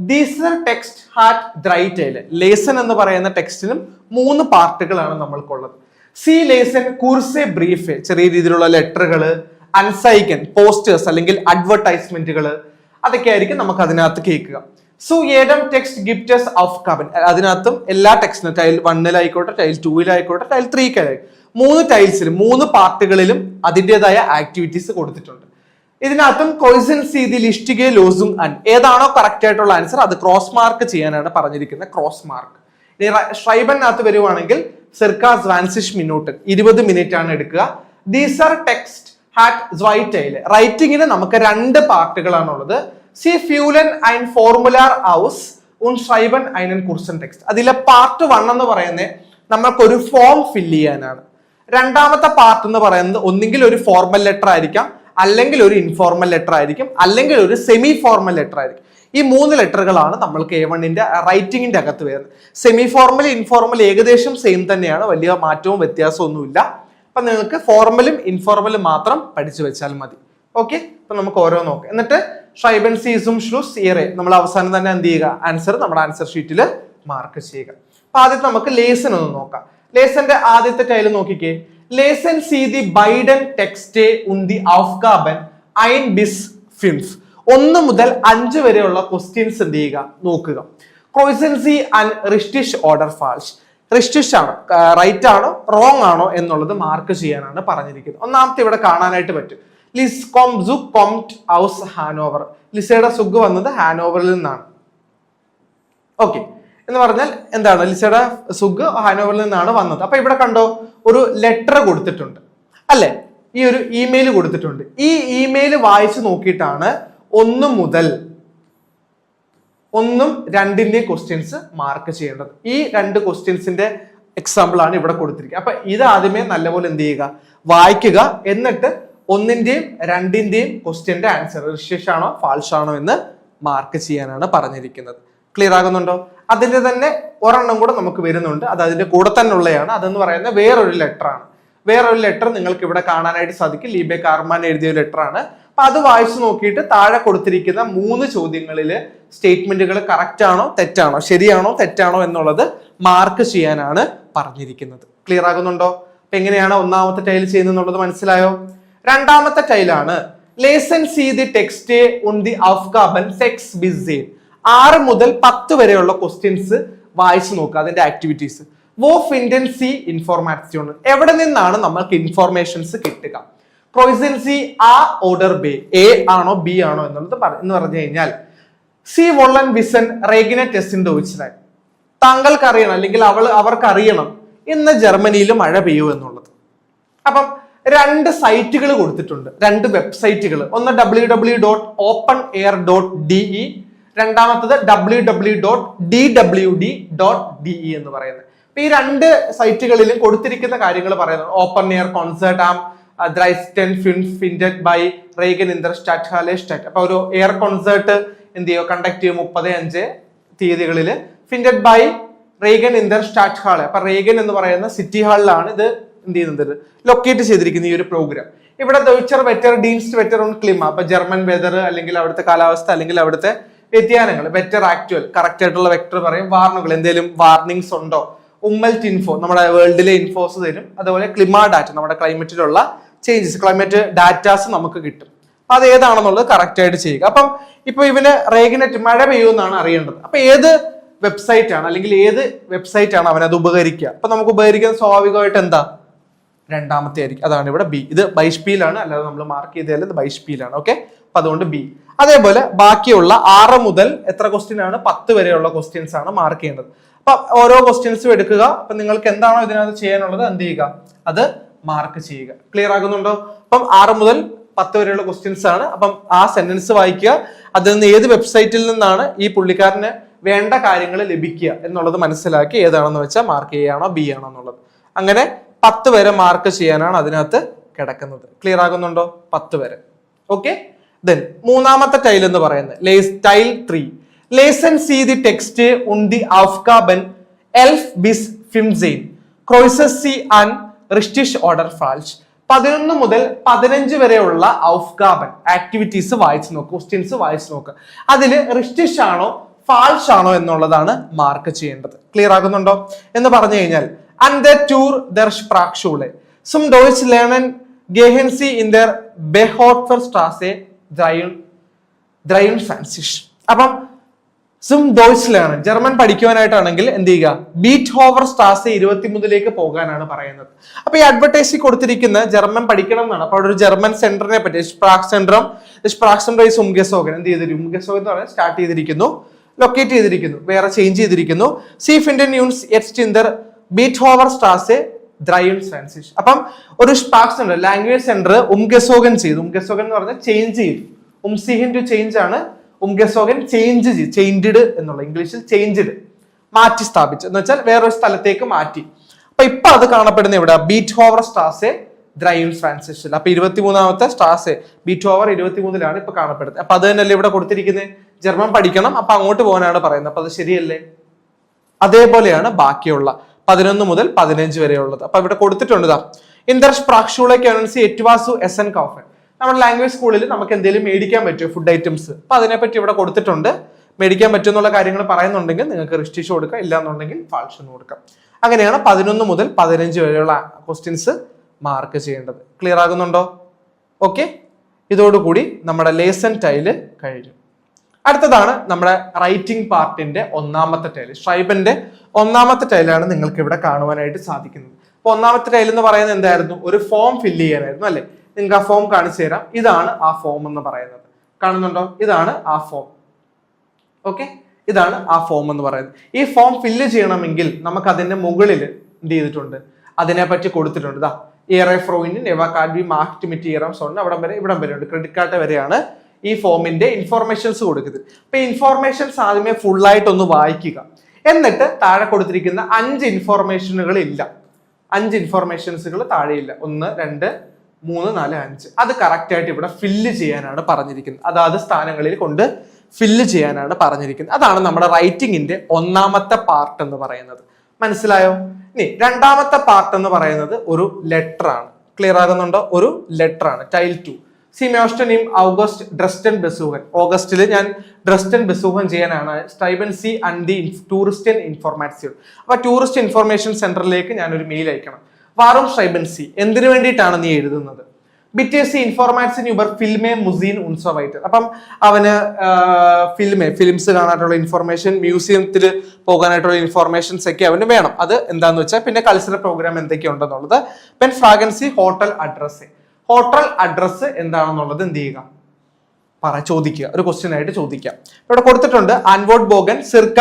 ദീസർ ടെക്സ്റ്റ് ഹാറ്റ് ഡ്രൈ ടൈല്. ലേസൻ എന്ന് പറയുന്ന ടെക്സ്റ്റിനും 3 പാർട്ടുകളാണ് നമ്മൾക്കുള്ളത്. സി ലേസൻ കുർസെ ബ്രീഫ്, ചെറിയ രീതിയിലുള്ള ലെറ്ററുകൾ, അൻസൈക്കൻ പോസ്റ്റേഴ്സ് അല്ലെങ്കിൽ അഡ്വർടൈസ്മെന്റുകൾ, അതൊക്കെ ആയിരിക്കും നമുക്ക് അതിനകത്ത് കേൾക്കുക. സോ ഏഡം ടെക്സ്റ്റ് ഗിഫ്റ്റസ് ഓഫ് കവൻ, അതിനകത്തും എല്ലാ ടെക്സ്റ്റിനും ടൈൽ 1-ലായിക്കോട്ടെ ടൈൽ 2-ലായിക്കോട്ടെ ടൈൽ 3-ലായിക്കോട്ടെ 3 ടൈൽസിലും 3 പാർട്ടുകളിലും അതിൻ്റെതായ ആക്ടിവിറ്റീസ് കൊടുത്തിട്ടുണ്ട്. ഇതിനകത്തും ക്വസ്റ്റ്യൻ സീതി ലിസ്റ്റിഗെ ലോസും അൻ, ഏതാണോ കറക്റ്റ് ആയിട്ടുള്ള ആൻസർ അത് ക്രോസ് മാർക്ക് ചെയ്യാനാണ് പറഞ്ഞിരിക്കുന്നത്. Cross mark. ഇനി ഷൈബനകത്ത് വരുവാണെങ്കിൽ സിർക്കാസ് 20 മിനിറ്റ് 20 മിനിറ്റ് ആണ് എടുക്കുക. ദീസർ ടെക്സ്റ്റ് ഹാറ്റ് സ്വൈറ്റൈല്, റൈറ്റിംഗിന് നമുക്ക് 2 പാർട്ടുകളാണുള്ളത്. സി ഫ്യൂലൻ ഐൻ ഫോർമുലാർ ഔസ് ഉൺ ഷൈബൻ ഐനൻ കുർസൻ ടെക്സ്റ്റ്. അതിലെ പാർട്ട് 1 എന്ന് പറയുന്നത് നമുക്കൊരു ഫോം ഫില്ല് ചെയ്യാനാണ്. രണ്ടാമത്തെ പാർട്ട് എന്ന് പറയുന്നത് ഒന്നുകിൽ ഒരു ഫോർമൽ ലെറ്റർ ആയിരിക്കാം, അല്ലെങ്കിൽ ഒരു ഇൻഫോർമൽ ലെറ്റർ ആയിരിക്കും, അല്ലെങ്കിൽ ഒരു സെമി ഫോർമൽ ലെറ്റർ ആയിരിക്കും. ഈ 3 ലെറ്ററുകളാണ് നമ്മൾക്ക് A1-ന്റെ റൈറ്റിംഗിന്റെ അകത്ത് വരുന്നത്. സെമി ഫോർമൽ ഇൻഫോർമൽ ഏകദേശം സെയിം തന്നെയാണ്, വലിയ മാറ്റവും വ്യത്യാസവും ഒന്നുമില്ല. അപ്പൊ നിങ്ങൾക്ക് ഫോർമലും ഇൻഫോർമലും മാത്രം പഠിച്ചു വെച്ചാൽ മതി. ഓക്കെ, അപ്പൊ നമുക്ക് ഓരോ നോക്കാം. എന്നിട്ട് ഷൈബൻ സീസും ഷ്ലൂസ് ഇയറെ നമ്മൾ അവസാനം തന്നെ എന്ത് ചെയ്യുക, ആൻസർ നമ്മുടെ ആൻസർ ഷീറ്റിൽ മാർക്ക് ചെയ്യുക. അപ്പൊ ആദ്യത്തെ നമുക്ക് ലേസൻ ഒന്ന് നോക്കാം. ലേസന്റെ ആദ്യത്തെ ടൈല് നോക്കിക്കേ. ലേസൻ സി ദി ബൈഡൻ ടെക്സ്റ്റേ ഉന്തി ഔഫ്ഗാബൻ ഐൻ ബിസ് ഫിംഫ്. 1 മുതൽ 5 വരെയുള്ള ക്വസ്റ്റ്യൻസ് എന്ത് ചെയ്യുക, നോക്കുക. ക്രോയ്സൻസി ആൻഡ് റിഷ്ടിഷ് ഓർഡർ ഫാൾസ്. റിഷ്ടിഷ് ആണോ റൈറ്റ് ആണോ റോങ് ആണോ എന്നുള്ളത് മാർക്ക് ചെയ്യാനാണ് പറഞ്ഞിരിക്കുന്നത്. ഒന്നാമത്തെ ഇവിടെ കാണാനായിട്ട് പറ്റും. ലിസ് കോം സു കോംറ്റ് ഔസ് ഹാനോവർ. ലിസയുടെ സുഗ് വന്നത് ഹാനോവറിൽ നിന്നാണ്. ഓക്കെ, എന്ന് പറഞ്ഞാൽ എന്താണ്, ലിസയുടെ സുഗ് ഹാനോവറിൽ നിന്നാണ് വന്നത്. അപ്പൊ ഇവിടെ കണ്ടോ ഒരു ലെറ്റർ കൊടുത്തിട്ടുണ്ട് അല്ലെ, ഈ ഒരു ഇമെയിൽ കൊടുത്തിട്ടുണ്ട്. ഈ ഇമെയിൽ വായിച്ചു നോക്കിയിട്ടാണ് 1 മുതൽ 1ഉം 2ന്റെയും ക്വസ്റ്റ്യൻസ് മാർക്ക് ചെയ്യേണ്ടത്. ഈ 2 ക്വസ്റ്റ്യൻസിന്റെ എക്സാമ്പിൾ ആണ് ഇവിടെ കൊടുത്തിരിക്കുന്നത്. അപ്പൊ ഇത് ആദ്യമേ നല്ലപോലെ എന്ത് ചെയ്യുക, വായിക്കുക. എന്നിട്ട് ഒന്നിന്റെയും രണ്ടിന്റെയും ക്വസ്റ്റ്യന്റെ ആൻസർ റിഷ്യസ് ആണോ ഫാൾസ് ആണോ എന്ന് മാർക്ക് ചെയ്യാനാണ് പറഞ്ഞിരിക്കുന്നത്. ക്ലിയർ ആകുന്നുണ്ടോ? അതിന്റെ തന്നെ ഒരെണ്ണം കൂടെ നമുക്ക് വരുന്നുണ്ട്, അത് അതിന്റെ കൂടെ തന്നെ ഉള്ളതാണ്. അതെന്ന് പറയുന്ന വേറൊരു ലെറ്റർ ആണ്. വേറൊരു ലെറ്റർ നിങ്ങൾക്ക് ഇവിടെ കാണാനായിട്ട് സാധിക്കും. ലീബെ കാർമാൻ എഴുതിയ ലെറ്റർ ആണ്. അപ്പൊ അത് വായിച്ചു നോക്കിയിട്ട് താഴെ കൊടുത്തിരിക്കുന്ന 3 ചോദ്യങ്ങളില് സ്റ്റേറ്റ്മെന്റുകൾ കറക്റ്റ് ആണോ തെറ്റാണോ, ശരിയാണോ തെറ്റാണോ എന്നുള്ളത് മാർക്ക് ചെയ്യാനാണ് പറഞ്ഞിരിക്കുന്നത്. ക്ലിയർ ആകുന്നുണ്ടോ? അപ്പൊ എങ്ങനെയാണ് ഒന്നാമത്തെ ടൈൽ ചെയ്യുന്നത് എന്നുള്ളത് മനസ്സിലായോ? രണ്ടാമത്തെ ടൈലാണ് ലേസൺ സി ദി ടെക്സ്റ്റ് ഓൺ ദി aufgaben 6 bis 10. 6 മുതൽ 10 വരെയുള്ള ക്വസ്റ്റ്യൻസ് വായിച്ചു നോക്കുക, അതിന്റെ ആക്ടിവിറ്റീസ്. വോ ഫിൻഡൻ സി ഇൻഫോർമാഷൻ, എവിടെ നിന്നാണ് നമ്മൾക്ക് ഇൻഫോർമേഷൻസ് കിട്ടുക? ക്രോയിസൻസി ആ ഓർഡർ ബേ, എ ആണോ ബി ആണോ എന്നുള്ളത് എന്ന് പറഞ്ഞു കഴിഞ്ഞാൽ സി വോളൻ വിസൻ റേഗിനെ ടെസ്റ്റിന്റെ ചോദിച്ചതായി താങ്കൾക്ക് അറിയണം, അല്ലെങ്കിൽ അവർക്ക് അറിയണം ഇന്ന് ജർമ്മനിയിൽ മഴ പെയ്യൂ എന്നുള്ളത്. അപ്പം 2 സൈറ്റുകൾ കൊടുത്തിട്ടുണ്ട്, 2 വെബ്സൈറ്റുകൾ. ഒന്ന് www.openair.de, രണ്ടാമത്തത് www.dwd.de എന്ന് പറയുന്നത്. അപ്പൊ ഈ 2 സൈറ്റുകളിലും കൊടുത്തിരിക്കുന്ന കാര്യങ്ങൾ പറയുന്നത് ഓപ്പൺ എയർ കോൺസേർട്ട് ആം ദ്രൈസ്റ്റൻ ഫിൻഡഡ് ബൈ റേഗൻ ഇൻ ദർ സ്റ്റാറ്റ് ഹാലെ സ്റ്റാറ്റ്. അപ്പൊ ഒരു എയർ കോൺസേർട്ട് എന്ത് ചെയ്യോ കണ്ടക്ട് ചെയ്യും 30-5 തീയതികളില്. ഫിൻഡഡ് ബൈ റേഗൻ ഇൻ ദർ സ്റ്റാറ്റ് ഹാള്, അപ്പൊ റേഗൻ എന്ന് പറയുന്ന സിറ്റി ഹാളിലാണ് ഇത് എന്ത് ചെയ്യുന്നത്, ലൊക്കേറ്റ് ചെയ്തിരിക്കുന്ന ഈ ഒരു പ്രോഗ്രാം. ഇവിടെ ദോയ്ച്ചർ വെറ്റർ ഡീൻസ്റ്റ് വെറ്റർ ഓൺ ക്ലിമ, അപ്പൊ ജർമ്മൻ വെതർ അല്ലെങ്കിൽ അവിടുത്തെ കാലാവസ്ഥ അല്ലെങ്കിൽ അവിടുത്തെ വ്യതിയാനങ്ങൾ. വെറ്റർ ആക്ച്വൽ കറക്റ്റ് ആയിട്ടുള്ള വെക്ടർ പറയും. വാർണുകൾ എന്തെങ്കിലും വാർണിംഗ്സ് ഉണ്ടോ. ഉമ്മൽറ്റ് ഇൻഫോ നമ്മുടെ വേൾഡിലെ ഇൻഫോസ് തരും. അതുപോലെ ക്ലിമ ഡാറ്റ നമ്മുടെ ക്ലൈമറ്റിലുള്ള ചേഞ്ചസ്, ക്ലൈമറ്റ് ഡാറ്റാസ് നമുക്ക് കിട്ടും. അത് ഏതാണെന്നുള്ളത് കറക്റ്റ് ആയിട്ട് ചെയ്യുക. അപ്പം ഇപ്പൊ ഇവന് റേഗിനെറ്റ് മഴ പെയ്യുമെന്നാണ് അറിയേണ്ടത്. അപ്പൊ ഏത് വെബ്സൈറ്റ് ആണ് അല്ലെങ്കിൽ ഏത് വെബ്സൈറ്റ് ആണ് അവനത് ഉപകരിക്കുക? അപ്പൊ നമുക്ക് ഉപകരിക്കുന്നത് സ്വാഭാവികമായിട്ട് എന്താ, രണ്ടാമത്തെ ആയിരിക്കും. അതാണ് ഇവിടെ ബി. ഇത് ബൈഷ്പിയിലാണ്, അല്ലാതെ നമ്മൾ മാർക്ക് ചെയ്താൽ ഇത് ബൈഷ്പിയിലാണ്. ഓക്കെ, അപ്പൊ അതുകൊണ്ട് ബി. അതേപോലെ ബാക്കിയുള്ള 6 മുതൽ എത്ര ക്വസ്റ്റ്യൻ ആണ് 10 വരെയുള്ള ക്വസ്റ്റ്യൻസ് ആണ് മാർക്ക് ചെയ്യേണ്ടത്. അപ്പൊ ഓരോ ക്വസ്റ്റ്യൻസും എടുക്കുക. അപ്പൊ നിങ്ങൾക്ക് എന്താണോ ഇതിനകത്ത് ചെയ്യാനുള്ളത് എന്ത് ചെയ്യുക, അത് മാർക്ക് ചെയ്യുക. ക്ലിയർ ആകുന്നുണ്ടോ? അപ്പം 6 മുതൽ 10 വരെയുള്ള ക്വസ്റ്റ്യൻസ് ആണ്. അപ്പം ആ സെന്റൻസ് വായിക്കുക, അതിൽ നിന്ന് ഏത് വെബ്സൈറ്റിൽ നിന്നാണ് ഈ പുള്ളിക്കാരന് വേണ്ട കാര്യങ്ങൾ ലഭിക്കുക എന്നുള്ളത് മനസ്സിലാക്കി ഏതാണെന്ന് വെച്ചാൽ മാർക്ക് ചെയ്യാണോ ബി ആണോ എന്നുള്ളത്. അങ്ങനെ 10 വരെ മാർക്ക് ചെയ്യാനാണ് അതിനകത്ത് കിടക്കുന്നത്. ക്ലിയർ ആകുന്നുണ്ടോ? 10 വരെ. ഓക്കെ. ദെൻ മൂന്നാമത്തെ ടൈൽ എന്ന് പറയുന്നത് ടൈൽ 3, ലേസൺ സി ദി ടെക്സ്റ്റ് ഓൺ ദി aufgaben 11 bis 15 ക്രോയിസസ് സി ആൻഡ് റിഷ്ടിഷ് ഓർഡർ ഫാൾസ്. 11 മുതൽ 15 വരെയുള്ള aufgaben ആക്ടിവിറ്റീസ് വായിച്ചു നോക്കുക, ക്വസ്റ്റ്യൻസ് വായിച്ചു നോക്കുക. അതിൽ റിഷ്ടിഷ് ആണോ ഫാൾസ് ആണോ എന്നുള്ളതാണ് മാർക്ക് ചെയ്യേണ്ടത്. ക്ലിയർ ആകുന്നുണ്ടോ എന്ന് പറഞ്ഞു കഴിഞ്ഞാൽ an der Tour der Sprachschule zum Deutsch lernen gehen Sie in der Behofer Straße 23. അപ്പം zum Deutsch lernen ജർമ്മൻ പഠിക്കുവാനായിട്ടാണെങ്കിൽ എന്ത് ചെയ്യുക, ബീറ്റ്ഹോവർ സ്ട്രാസെ 23 പോകാനാണ് പറയുന്നത്. അപ്പൊ ഈ അഡ്വർടൈസിൽ കൊടുത്തിരിക്കുന്ന ജർമ്മൻ പഠിക്കണം എന്നാണ്. അപ്പൊ അവിടെ ഒരു ജർമ്മൻ സെന്ററിനെ പറ്റി സ്പ്രാക് സെന്ററും ഉംഗെസോഗൻ എന്ത് ചെയ്തിരിക്കും, ഉംഗെസോഗൻ എന്ന് പറയാൻ സ്റ്റാർട്ട് ചെയ്തിരിക്കുന്നു, ലൊക്കേറ്റ് ചെയ്തിരിക്കുന്നു, വേറെ ചേഞ്ച് ചെയ്തിരിക്കുന്നു. സി ഫിൻഡൻ യൂൺസ് എറ്റ്സ് ഇൻ ദർ ബീറ്റ്ഹോവർ സ്ട്രാസെ 23. അപ്പം ഒരു സ്പാർക്ക് സെന്റർ ലാംഗ്വേജ് സെന്റർ ഉംഗെസോഗൻ ചെയ്തു. ഉംഗെസോഗൻ എന്ന് പറഞ്ഞാൽ ചേഞ്ച് ചെയ്തു. ഉംസിഹിൻ ടു ചേഞ്ച് ആണ്. ഉംഗെസോഗൻ ചേഞ്ച്ഡ് എന്നുള്ള ഇംഗ്ലീഷിൽ ചേഞ്ച്ഡ് മാറ്റി സ്ഥാപിച്ചു എന്ന് വെച്ചാൽ വേറൊരു സ്ഥലത്തേക്ക് മാറ്റി. അപ്പൊ ഇപ്പൊ അത് കാണപ്പെടുന്ന ഇവിടെ ബീറ്റ്ഹോവർ സ്ട്രാസെ 23. അപ്പൊ 23ാമത്തെ സ്ട്രാസെ ബീറ്റ്ഹോവർ 23ലാണ് ഇപ്പൊ കാണപ്പെടുന്നത്. അപ്പൊ അത് തന്നെയല്ലേ ഇവിടെ കൊടുത്തിരിക്കുന്നത്, ജർമ്മൻ പഠിക്കണം, അപ്പൊ അങ്ങോട്ട് പോകാനാണ് പറയുന്നത്. അപ്പൊ അത് ശരിയല്ലേ? അതേപോലെയാണ് ബാക്കിയുള്ള 11 മുതൽ 15 വരെയുള്ളത്. അപ്പൊ ഇവിടെ കൊടുത്തിട്ടുണ്ട് ഇന്റർ സ്പ്രാക്ഷൂളെ കനൻസി എറ്റ്വാസു എസൻ കൗഫൻ. നമ്മുടെ ലാംഗ്വേജ് സ്കൂളിൽ നമുക്ക് എന്തെങ്കിലും മേടിക്കാൻ പറ്റുമോ ഫുഡ് ഐറ്റംസ്, അപ്പൊ അതിനെപ്പറ്റി ഇവിടെ കൊടുത്തിട്ടുണ്ട്. മേടിക്കാൻ പറ്റുമെന്നുള്ള കാര്യങ്ങൾ പറയുന്നുണ്ടെങ്കിൽ നിങ്ങൾക്ക് റിഷ്ടിഷ് കൊടുക്കാം, ഇല്ലാന്നുണ്ടെങ്കിൽ ഫാൾസ് എന്ന് കൊടുക്കാം. അങ്ങനെയാണ് 11 മുതൽ 15 വരെയുള്ള ക്വസ്റ്റ്യൻസ് മാർക്ക് ചെയ്യേണ്ടത്. ക്ലിയർ ആകുന്നുണ്ടോ? ഓക്കെ, ഇതോടുകൂടി നമ്മുടെ ലേസൺ ടൈല് കഴിഞ്ഞു. അടുത്തതാണ് നമ്മുടെ റൈറ്റിംഗ് പാർട്ടിന്റെ ഒന്നാമത്തെ ടൈല്. ഷ്രൈബന്റെ ഒന്നാമത്തെ ടൈലാണ് നിങ്ങൾക്ക് ഇവിടെ കാണുവാനായിട്ട് സാധിക്കുന്നത്. അപ്പൊ ഒന്നാമത്തെ ടൈൽ എന്ന് പറയുന്നത് എന്തായിരുന്നു, ഒരു ഫോം ഫില്ല് ചെയ്യാനായിരുന്നു അല്ലെ. നിങ്ങൾക്ക് ആ ഫോം കാണിച്ചു തരാം. ഇതാണ് ആ ഫോം എന്ന് പറയുന്നത്, കാണുന്നുണ്ടോ? ഇതാണ് ആ ഫോം. ഓക്കെ, ഇതാണ് ആ ഫോം എന്ന് പറയുന്നത്. ഈ ഫോം ഫില്ല് ചെയ്യണമെങ്കിൽ നമുക്ക് അതിന്റെ മുകളിൽ എന്ത് ചെയ്തിട്ടുണ്ട്, അതിനെപ്പറ്റി കൊടുത്തിട്ടുണ്ട്. ഇയറെ ഫ്രോയിൻ നെവാക്കാഡി മാർക്ട് മിറ്റിയറം സോൺ ഇവിടം വരെ ഉണ്ട്. ക്രെഡിറ്റ് കാർഡ് വരെയാണ് ഈ ഫോമിന്റെ ഇൻഫോർമേഷൻസ് കൊടുക്കുന്നത്. അപ്പൊ ഇൻഫോർമേഷൻസ് ആദ്യമേ ഫുൾ ആയിട്ടൊന്ന് വായിക്കുക. എന്നിട്ട് താഴെ കൊടുത്തിരിക്കുന്ന 5 ഇൻഫോർമേഷനുകൾ ഇല്ല, 5 ഇൻഫോർമേഷൻസുകൾ താഴെയില്ല. 1, 2, 3, 4, 5 അത് കറക്റ്റ് ആയിട്ട് ഇവിടെ ഫില്ല് ചെയ്യാനാണ് പറഞ്ഞിരിക്കുന്നത്. അതാത് സ്ഥാനങ്ങളിൽ കൊണ്ട് ഫില്ല് ചെയ്യാനാണ് പറഞ്ഞിരിക്കുന്നത്. അതാണ് നമ്മുടെ റൈറ്റിംഗിന്റെ ഒന്നാമത്തെ പാർട്ട് എന്ന് പറയുന്നത്. മനസ്സിലായോ? ഇനി രണ്ടാമത്തെ പാർട്ട് എന്ന് പറയുന്നത് ഒരു ലെറ്റർ ആണ്. ക്ലിയർ ആകുന്നുണ്ടോ? ഒരു ലെറ്റർ ആണ്. ടൈൽ 2 സിമോസ്റ്റൻ ഇം ഔഗസ്റ്റ് ഡ്രസ്റ്റൻ ബെസൂഹൻ. ഓഗസ്റ്റിൽ ഞാൻ ഡ്രസ്റ്റൻ ബെസൂഹൻ ചെയ്യാനാണ് സ്റ്റൈബൻ സി ആൻഡ് ദി ടൂറിസ്റ്റ് ഇൻഫോർമാറ്റ്സിയോൺ. അപ്പൊ ടൂറിസ്റ്റ് ഇൻഫർമേഷൻ സെന്ററിലേക്ക് ഞാൻ ഒരു മെയിൽ അയക്കണം. വാറും സ്റ്റൈബൻ സി, എന്തിനു വേണ്ടിയിട്ടാണ് നീ എഴുതുന്നത്? ബിറ്റേസി ഇൻഫോർമാറ്റ്സിൻ യുവർ ഫിൽമേ മുസീൻ ഉൻസോവൈറ്റർ. അപ്പം അവന് ഫിലിംസ് കാണാനായിട്ടുള്ള ഇൻഫർമേഷൻ, മ്യൂസിയത്തിൽ പോകാനായിട്ടുള്ള ഇൻഫോർമേഷൻസ് ഒക്കെ അവന് വേണം. അത് എന്താന്ന് വെച്ചാൽ പിന്നെ കൾച്ചറൽ പ്രോഗ്രാം എന്തൊക്കെയുണ്ടെന്നുള്ളത്. പെൻ ഫ്രാഗൻസി ഹോട്ടൽ അഡ്രസ്. ഹോട്ടൽ അഡ്രസ് എന്താണെന്നുള്ളത് എന്ത് ചെയ്യുക? ചോദിക്കുക. ഒരു ക്വസ്റ്റ്യൻ ആയിട്ട് ചോദിക്കാം. ഇവിടെ കൊടുത്തിട്ടുണ്ട് ആൻവോർഡ് ബോഗൻ സിർക്ക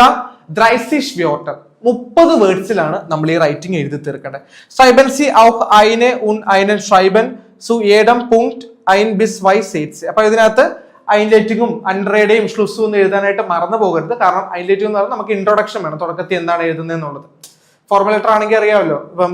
ദ്രൈസിഷ് വ്യോട്ടർ. 30 വേർഡ്സിലാണ് നമ്മൾ ഈ റൈറ്റിംഗ് എഴുതി തീർക്കേണ്ടത്. സ്റ്റൈബൻ സി ഔഹ് ഐനെ ഉൻ ഐനൻ ഷൈബൻ സു ഏഡം പുങ്ക്ട് ഐൻ ബിസ് വൈ സേറ്റ്സ്. അപ്പൊ ഇതിനകത്ത് ഐൻലൈറ്റിങ്ങും അൻഡ്രേഡയും ഷ്ലുസും ഒന്നും എഴുതാനായിട്ട് മറന്നു പോകരുത്. കാരണം ഐൻലൈറ്റിംഗ് എന്ന് പറഞ്ഞാൽ നമുക്ക് ഇൻട്രൊഡക്ഷൻ വേണം, തുടക്കത്തിൽ എന്താണ് എഴുതുന്നത് എന്നുള്ളത്. ഫോർമൽ ലെറ്റർ ആണെങ്കിൽ അറിയാമല്ലോ. ഇപ്പം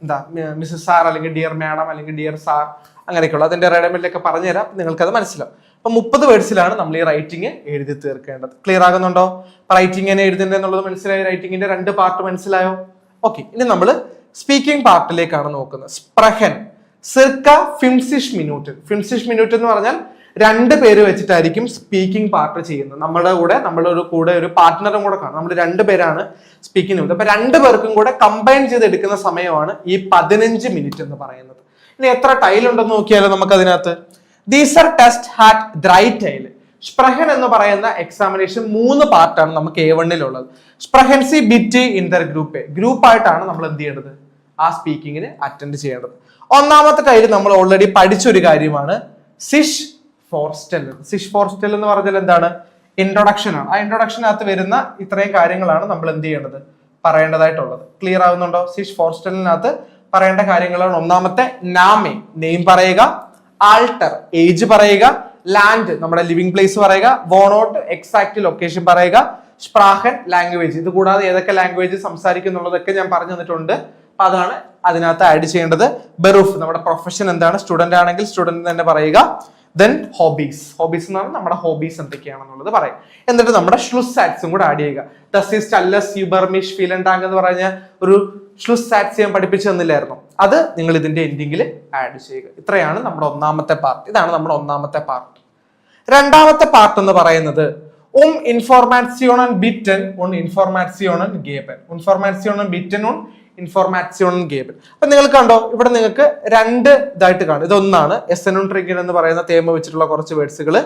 എന്താ മിസ്സസ് സാർ അല്ലെങ്കിൽ ഡിയർ മാഡം അല്ലെങ്കിൽ ഡിയർ സാർ അങ്ങനെയൊക്കെയുള്ള അതിന്റെ റെഡമെന്റിലൊക്കെ പറഞ്ഞുതരാം, നിങ്ങൾക്കത് മനസ്സിലാവും. അപ്പൊ 30 വേർഡ്സിലാണ് നമ്മൾ ഈ റൈറ്റിംഗ് എഴുതി തീർക്കേണ്ടത്. ക്ലിയർ ആകുന്നുണ്ടോ? റൈറ്റിംഗ് എങ്ങനെ എഴുതേണ്ടത് എന്നുള്ളത് മനസ്സിലായോ? റൈറ്റിംഗിന്റെ 2 പാർട്ട് മനസ്സിലായോ? ഓക്കെ, ഇനി നമ്മൾ സ്പീക്കിംഗ് പാർട്ടിലേക്കാണ് നോക്കുന്നത്. സ്പ്രഹൻ സിർക്ക 50 മിനിറ്റ്. 50 മിനിറ്റ് എന്ന് പറഞ്ഞാൽ 2 പേര് വെച്ചിട്ടായിരിക്കും സ്പീക്കിംഗ് പാർട്ട് ചെയ്യുന്നത്. നമ്മുടെ കൂടെ ഒരു പാർട്ട്ണറും കൂടെ കാണും. നമ്മൾ 2 പേരാണ് സ്പീക്കിംഗ് ചെയ്യുന്നത്. അപ്പൊ 2 പേർക്കും കൂടെ കമ്പൈൻ ചെയ്തെടുക്കുന്ന സമയമാണ് ഈ 15 മിനിറ്റ് എന്ന് പറയുന്നത്. ഇനി എത്ര ടൈൽ ഉണ്ടെന്ന് നോക്കിയാലോ നമുക്ക് അതിനകത്ത്. ദീസർ ടെസ്റ്റ് ഹാറ്റ് ഡ്രൈ ടൈൽ. സ്പ്രഹൻ എന്ന് പറയുന്ന എക്സാമിനേഷൻ 3 പാർട്ടാണ് നമുക്ക് A1-ലുള്ളത്. സ്പ്രഹൻസി ബിറ്റ് ഇൻ ദർ ഗ്രൂപ്പ് ആയിട്ടാണ് നമ്മൾ എന്ത് ചെയ്യേണ്ടത്? ആ സ്പീക്കിങ്ങിന് അറ്റൻഡ് ചെയ്യേണ്ടത്. ഒന്നാമത്തെ ടൈൽ നമ്മൾ ഓൾറെഡി പഠിച്ചൊരു കാര്യമാണ്, സിഷ് ഫോർസ്റ്റൽ. സിഷ് ഫോർസ്റ്റൽ എന്ന് പറഞ്ഞാൽ എന്താണ്? ഇൻട്രൊഡക്ഷൻ ആണ്. ആ ഇൻട്രൊഡക്ഷനകത്ത് വരുന്ന ഇത്രയും കാര്യങ്ങളാണ് നമ്മൾ എന്ത് ചെയ്യേണ്ടത്? പറയേണ്ടതായിട്ടുള്ളത്. ക്ലിയർ ആവുന്നുണ്ടോ? സിഷ് ഫോർസ്റ്റലിനകത്ത് പറയേണ്ട കാര്യങ്ങളാണ്. ഒന്നാമത്തെ നാമെ, നെയിം പറയുക. ആൾട്ടർ, ഏജ് പറയുക. ലാൻഡ്, നമ്മുടെ ലിവിംഗ് പ്ലേസ് പറയുക. വോണോട്ട്, എക്സാക്ട് ലൊക്കേഷൻ പറയുക. സ്പ്രാഹൻ, ലാംഗ്വേജ്. ഇത് കൂടാതെ ഏതൊക്കെ ലാംഗ്വേജ് സംസാരിക്കുന്നുള്ളതൊക്കെ ഞാൻ പറഞ്ഞു തന്നിട്ടുണ്ട്. അപ്പൊ അതാണ് അതിനകത്ത് ആഡ് ചെയ്യേണ്ടത്. ബെറൂഫ്, നമ്മുടെ പ്രൊഫഷൻ എന്താണ്? സ്റ്റുഡന്റ് ആണെങ്കിൽ സ്റ്റുഡന്റ് തന്നെ പറയുക. Then hobbies. ഹോബീസ് എന്ന് പറഞ്ഞാൽ നമ്മുടെ ഹോബീസ് എന്തൊക്കെയാണെന്നുള്ളത് പറയും. എന്നിട്ട് നമ്മുടെ ഷ്ലുസാറ്റ്സും കൂടെ ആഡ് ചെയ്യുക. ദസ് ടല്ലസ് യുബർമിഷ് ഫീലൻഡാങ് എന്ന് പറഞ്ഞ ഒരു ഷ്ലുസാറ്റ്സ് ഞാൻ പഠിപ്പിച്ചു തന്നില്ലായിരുന്നു? അത് നിങ്ങൾ ഇതിന്റെ എൻഡിങ്ങിൽ ആഡ് ചെയ്യുക. ഇത്രയാണ് നമ്മുടെ ഒന്നാമത്തെ പാർട്ട്. ഇതാണ് നമ്മുടെ ഒന്നാമത്തെ പാർട്ട്. രണ്ടാമത്തെ പാർട്ട് എന്ന് പറയുന്നത് ഇൻഫോർമാസിയോണൻ ബിറ്റൻ ഉൺ ഇൻഫോർമാസിയോണൻ ഗേബൻ. ഇൻഫോർമാസിയോണൻ ബിറ്റൻ ഉൺ ഇൻഫോർമാസിയോണൻ ഗേബൻ. അപ്പൊ നിങ്ങൾ കണ്ടോ, ഇവിടെ നിങ്ങൾക്ക് 2 ഇതായിട്ട് കാണും. ഇതൊന്നാണ് എസനും ട്രിഗൻ എന്ന് പറയുന്ന തേമ വെച്ചിട്ടുള്ള കുറച്ച് വേർഡ്സുകൾ.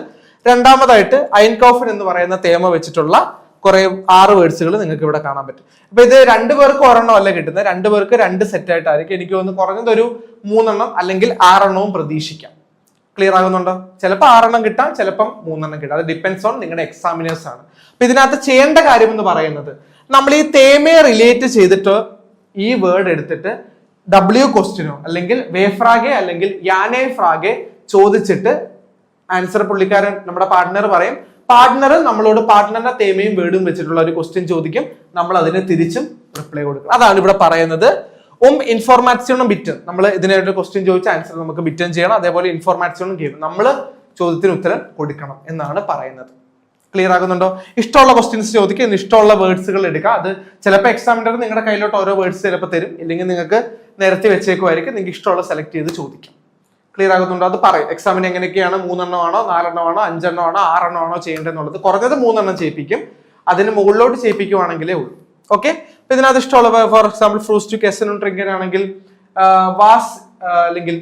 രണ്ടാമതായിട്ട് ഐൻകോഫൻ എന്ന് പറയുന്ന തേമ വെച്ചിട്ടുള്ള കുറെ 6 വേർഡ്സുകൾ നിങ്ങൾക്ക് ഇവിടെ കാണാൻ പറ്റും. അപ്പൊ ഇത് 2 പേർക്ക് ഒരെണ്ണം അല്ല കിട്ടുന്നത്, 2 പേർക്ക് 2 സെറ്റ് ആയിട്ടായിരിക്കും. എനിക്ക് തോന്നുന്നു കുറഞ്ഞത് ഒരു 3 എണ്ണം അല്ലെങ്കിൽ 6 എണ്ണവും പ്രതീക്ഷിക്കാം. ക്ലിയർ ആകുന്നുണ്ടോ? ചിലപ്പോൾ 6 എണ്ണം കിട്ടാം, ചിലപ്പം 3 എണ്ണം കിട്ടാം. അത് ഡിപ്പെൻസ് ഓൺ നിങ്ങളുടെ എക്സാമിനേഴ്സ് ആണ്. അപ്പൊ ഇതിനകത്ത് ചെയ്യേണ്ട കാര്യം എന്ന് പറയുന്നത്, നമ്മൾ ഈ തേമയെ റിലേറ്റ് ചെയ്തിട്ട് ഈ വേർഡ് എടുത്തിട്ട് ക്വസ്റ്റ്യനോ അല്ലെങ്കിൽ വേഫ്രാഗെ അല്ലെങ്കിൽ യാനേ ഫ്രാഗെ ചോദിച്ചിട്ട് ആൻസർ പുള്ളിക്കാരൻ നമ്മുടെ പാർട്ട്ണർ പറയും. പാർട്ട്ണർ നമ്മളോട് പാർട്ട്ണറിന്റെ തേമയും വേർഡും വെച്ചിട്ടുള്ള ഒരു ക്വസ്റ്റ്യൻ ചോദിക്കും. നമ്മൾ അതിന് തിരിച്ചും റിപ്ലൈ കൊടുക്കും. അതാണ് ഇവിടെ പറയുന്നത്. ഇൻഫോർമാസിയോണും ബിറ്റൻ. നമ്മൾ ഇതിനായിട്ട് ക്വസ്റ്റ്യൻ ചോദിച്ച ആൻസർ നമുക്ക് ബിറ്റൻ ചെയ്യണം. അതേപോലെ ഇൻഫോർമാസിയോണും ഗെയിം നമ്മൾ ചോദ്യത്തിന് ഉത്തരം കൊടുക്കണം എന്നാണ് പറയുന്നത്. ക്ലിയർ ആകുന്നുണ്ടോ? ഇഷ്ടമുള്ള ക്വസ്റ്റ്യൻസ് ചോദിക്കുക, ഇഷ്ടമുള്ള വേർഡ്സുകൾ എടുക്കുക. അത് ചിലപ്പോൾ എക്സാമിനർ നിങ്ങളുടെ കയ്യിലോട്ട് ഓരോ വേർഡ്സ് ചിലപ്പോൾ തരും, ഇല്ലെങ്കിൽ നിങ്ങൾക്ക് നിരത്തി വെച്ചേക്കുമായിരിക്കും. നിങ്ങൾക്ക് ഇഷ്ടമുള്ള സെലക്ട് ചെയ്ത് ചോദിക്കാം. ക്ലിയർ ആകുന്നുണ്ടോ? അത് പറയും. എക്സാമിന് എങ്ങനെയൊക്കെയാണ് 3 എണ്ണമാണോ 4 എണ്ണമാണോ 5 എണ്ണമാണോ 6 എണ്ണമാണോ ചെയ്യേണ്ടതെന്നുള്ളത്. കുറഞ്ഞത് 3 എണ്ണം ചെയ്യിപ്പിക്കും. അതിന് മുകളിലോട്ട് ചെയ്യിപ്പിക്കുവാണെങ്കിലേ ഉള്ളൂ. ഓക്കെ, അപ്പൊ ഇതിനകത്ത് ഇഷ്ടമുള്ള, ഫോർ എക്സാമ്പിൾ ഫ്രൂസ്റ്റുക്ക് എസനും ട്രിങ്കൻ ആണെങ്കിൽ വാസ് അല്ലെങ്കിൽ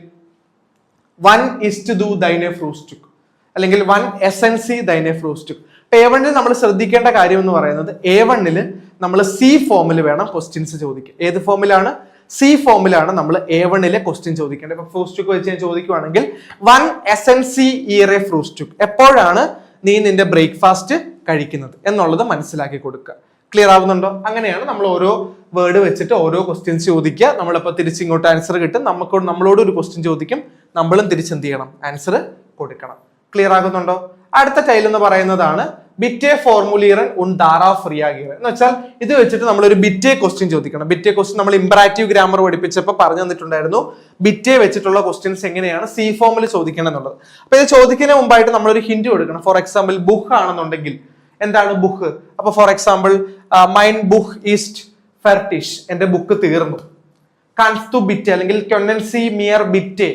1 is to do ദൈനെ ഫ്രൂസ്റ്റുക്ക് അല്ലെങ്കിൽ 1 എസൻസി ദൈനെ ഫ്രൂസ്റ്റുക്ക്. അപ്പൊ A1-ൽ നമ്മൾ ശ്രദ്ധിക്കേണ്ട കാര്യം എന്ന് പറയുന്നത്, A1-ൽ നമ്മൾ C ഫോമിൽ വേണം ക്വസ്റ്റ്യൻസ് ചോദിക്കുക. ഏത് ഫോമിലാണ്? C ഫോമിലാണ് നമ്മൾ A1-ലെ ക്വസ്റ്റ്യൻ ചോദിക്കേണ്ടത്. ഇപ്പൊ ഫ്രൂസ്റ്റുക്ക് വെച്ച് ഞാൻ ചോദിക്കുവാണെങ്കിൽ 1 എസൻസി ഈറെ ഫ്രൂസ്റ്റുക്ക്. എപ്പോഴാണ് നീ നിന്റെ ബ്രേക്ക്ഫാസ്റ്റ് കഴിക്കുന്നത് എന്നുള്ളത് മനസ്സിലാക്കി കൊടുക്കുക. ക്ലിയർ ആവുന്നുണ്ടോ? അങ്ങനെയാണ് നമ്മൾ ഓരോ വേർഡ് വെച്ചിട്ട് ഓരോ ക്വസ്റ്റ്യൻസ് ചോദിക്കുക. നമ്മളിപ്പോ തിരിച്ചിങ്ങോട്ട് ആൻസർ കിട്ടും. നമ്മളോട് ഒരു ക്വസ്റ്റ്യൻ ചോദിക്കും, നമ്മളും തിരിച്ചെന്ത് ചെയ്യണം? ആൻസർ കൊടുക്കണം. ക്ലിയർ ആകുന്നുണ്ടോ? അടുത്ത ടൈൽ എന്ന് പറയുന്നതാണ് ബിറ്റെ ഫോർമുലിയറൻ ഉൺ darauf reagieren എന്ന് വെച്ചാൽ ഇത് വെച്ചിട്ട് നമ്മൾ ഒരു ബിറ്റെ ക്വസ്റ്റ്യൻ ചോദിക്കണം. ബിറ്റെ ക്വസ്റ്റ്യൻ നമ്മൾ ഇമ്പറാറ്റീവ് ഗ്രാമർ പഠിപ്പിച്ചപ്പോൾ പറഞ്ഞു തന്നിട്ടുണ്ടായിരുന്നു ബിറ്റെ വെച്ചിട്ടുള്ള ക്വസ്റ്റ്യൻസ് എങ്ങനെയാണ് സി ഫോമിൽ ചോദിക്കണം എന്നുള്ളത്. അപ്പൊ ഇത് ചോദിക്കുന്നതിന് മുമ്പായിട്ട് നമ്മളൊരു ഹിന്റ് കൊടുക്കണം. ഫോർ എക്സാമ്പിൾ ബുക്ക് ആണെന്നുണ്ടെങ്കിൽ എന്താണ് ബുക്ക്? അപ്പൊ ഫോർ എക്സാമ്പിൾ മൈൻ ബുക്ക് ഈസ്റ്റ് ഫെർട്ടിഷ്, എന്റെ ബുക്ക് തീർന്നു. കാൻസ് ടു ബിറ്റെ അല്ലെങ്കിൽ കെന്നൻ സി മിയർ ബിറ്റെ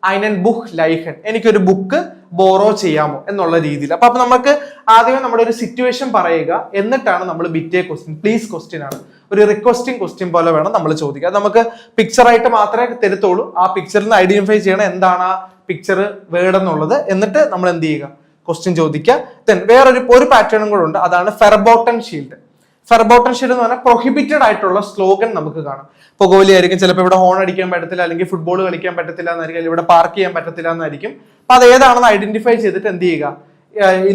ഐനൻ ബുക്ക് ലൈഹൻ, എനിക്കൊരു ബുക്ക് ബോറോ ചെയ്യാമോ എന്നുള്ള രീതിയിൽ. അപ്പൊ നമുക്ക് ആദ്യമേ നമ്മുടെ ഒരു സിറ്റുവേഷൻ പറയുക, എന്നിട്ടാണ് നമ്മൾ ബിറ്റെ ക്വസ്റ്റ്യൻ, പ്ലീസ് ക്വസ്റ്റ്യൻ ആണ്, ഒരു റിക്വസ്റ്റിംഗ് ക്വസ്റ്റ്യൻ പോലെ വേണം നമ്മൾ ചോദിക്കുക. അത് നമുക്ക് പിക്ചർ ആയിട്ട് മാത്രമേ തരത്തുള്ളൂ. ആ പിക്ചറിൽ നിന്ന് ഐഡന്റിഫൈ ചെയ്യണം എന്താണ് ആ പിക്ചർ വേർഡ് എന്നുള്ളത്, എന്നിട്ട് നമ്മൾ എന്ത് ചെയ്യുക, ക്വസ്റ്റ്യൻ ചോദിക്കുക. ദെൻ വേറൊരു പാറ്റേണും കൂടെ ഉണ്ട്, അതാണ് ഫെർബോട്ടൻ ഷീൽഡ്. ഫെർബോട്ടൻ ഷീൽഡ് എന്ന് പറഞ്ഞാൽ പ്രൊഹിബിറ്റഡ് ആയിട്ടുള്ള സ്ലോഗൻ നമുക്ക് കാണാം. പുകവലി ആയിരിക്കും, ചിലപ്പോൾ ഇവിടെ ഹോൺ അടിക്കാൻ പറ്റത്തില്ല, അല്ലെങ്കിൽ ഫുട്ബോൾ കളിക്കാൻ പറ്റത്തില്ല എന്നായിരിക്കും, അല്ലെങ്കിൽ ഇവിടെ പാർക്ക് ചെയ്യാൻ പറ്റത്തില്ല എന്നായിരിക്കും. അപ്പൊ അത് ഏതാണെന്ന് ഐഡന്റിഫൈ ചെയ്തിട്ട് എന്ത് ചെയ്യുക,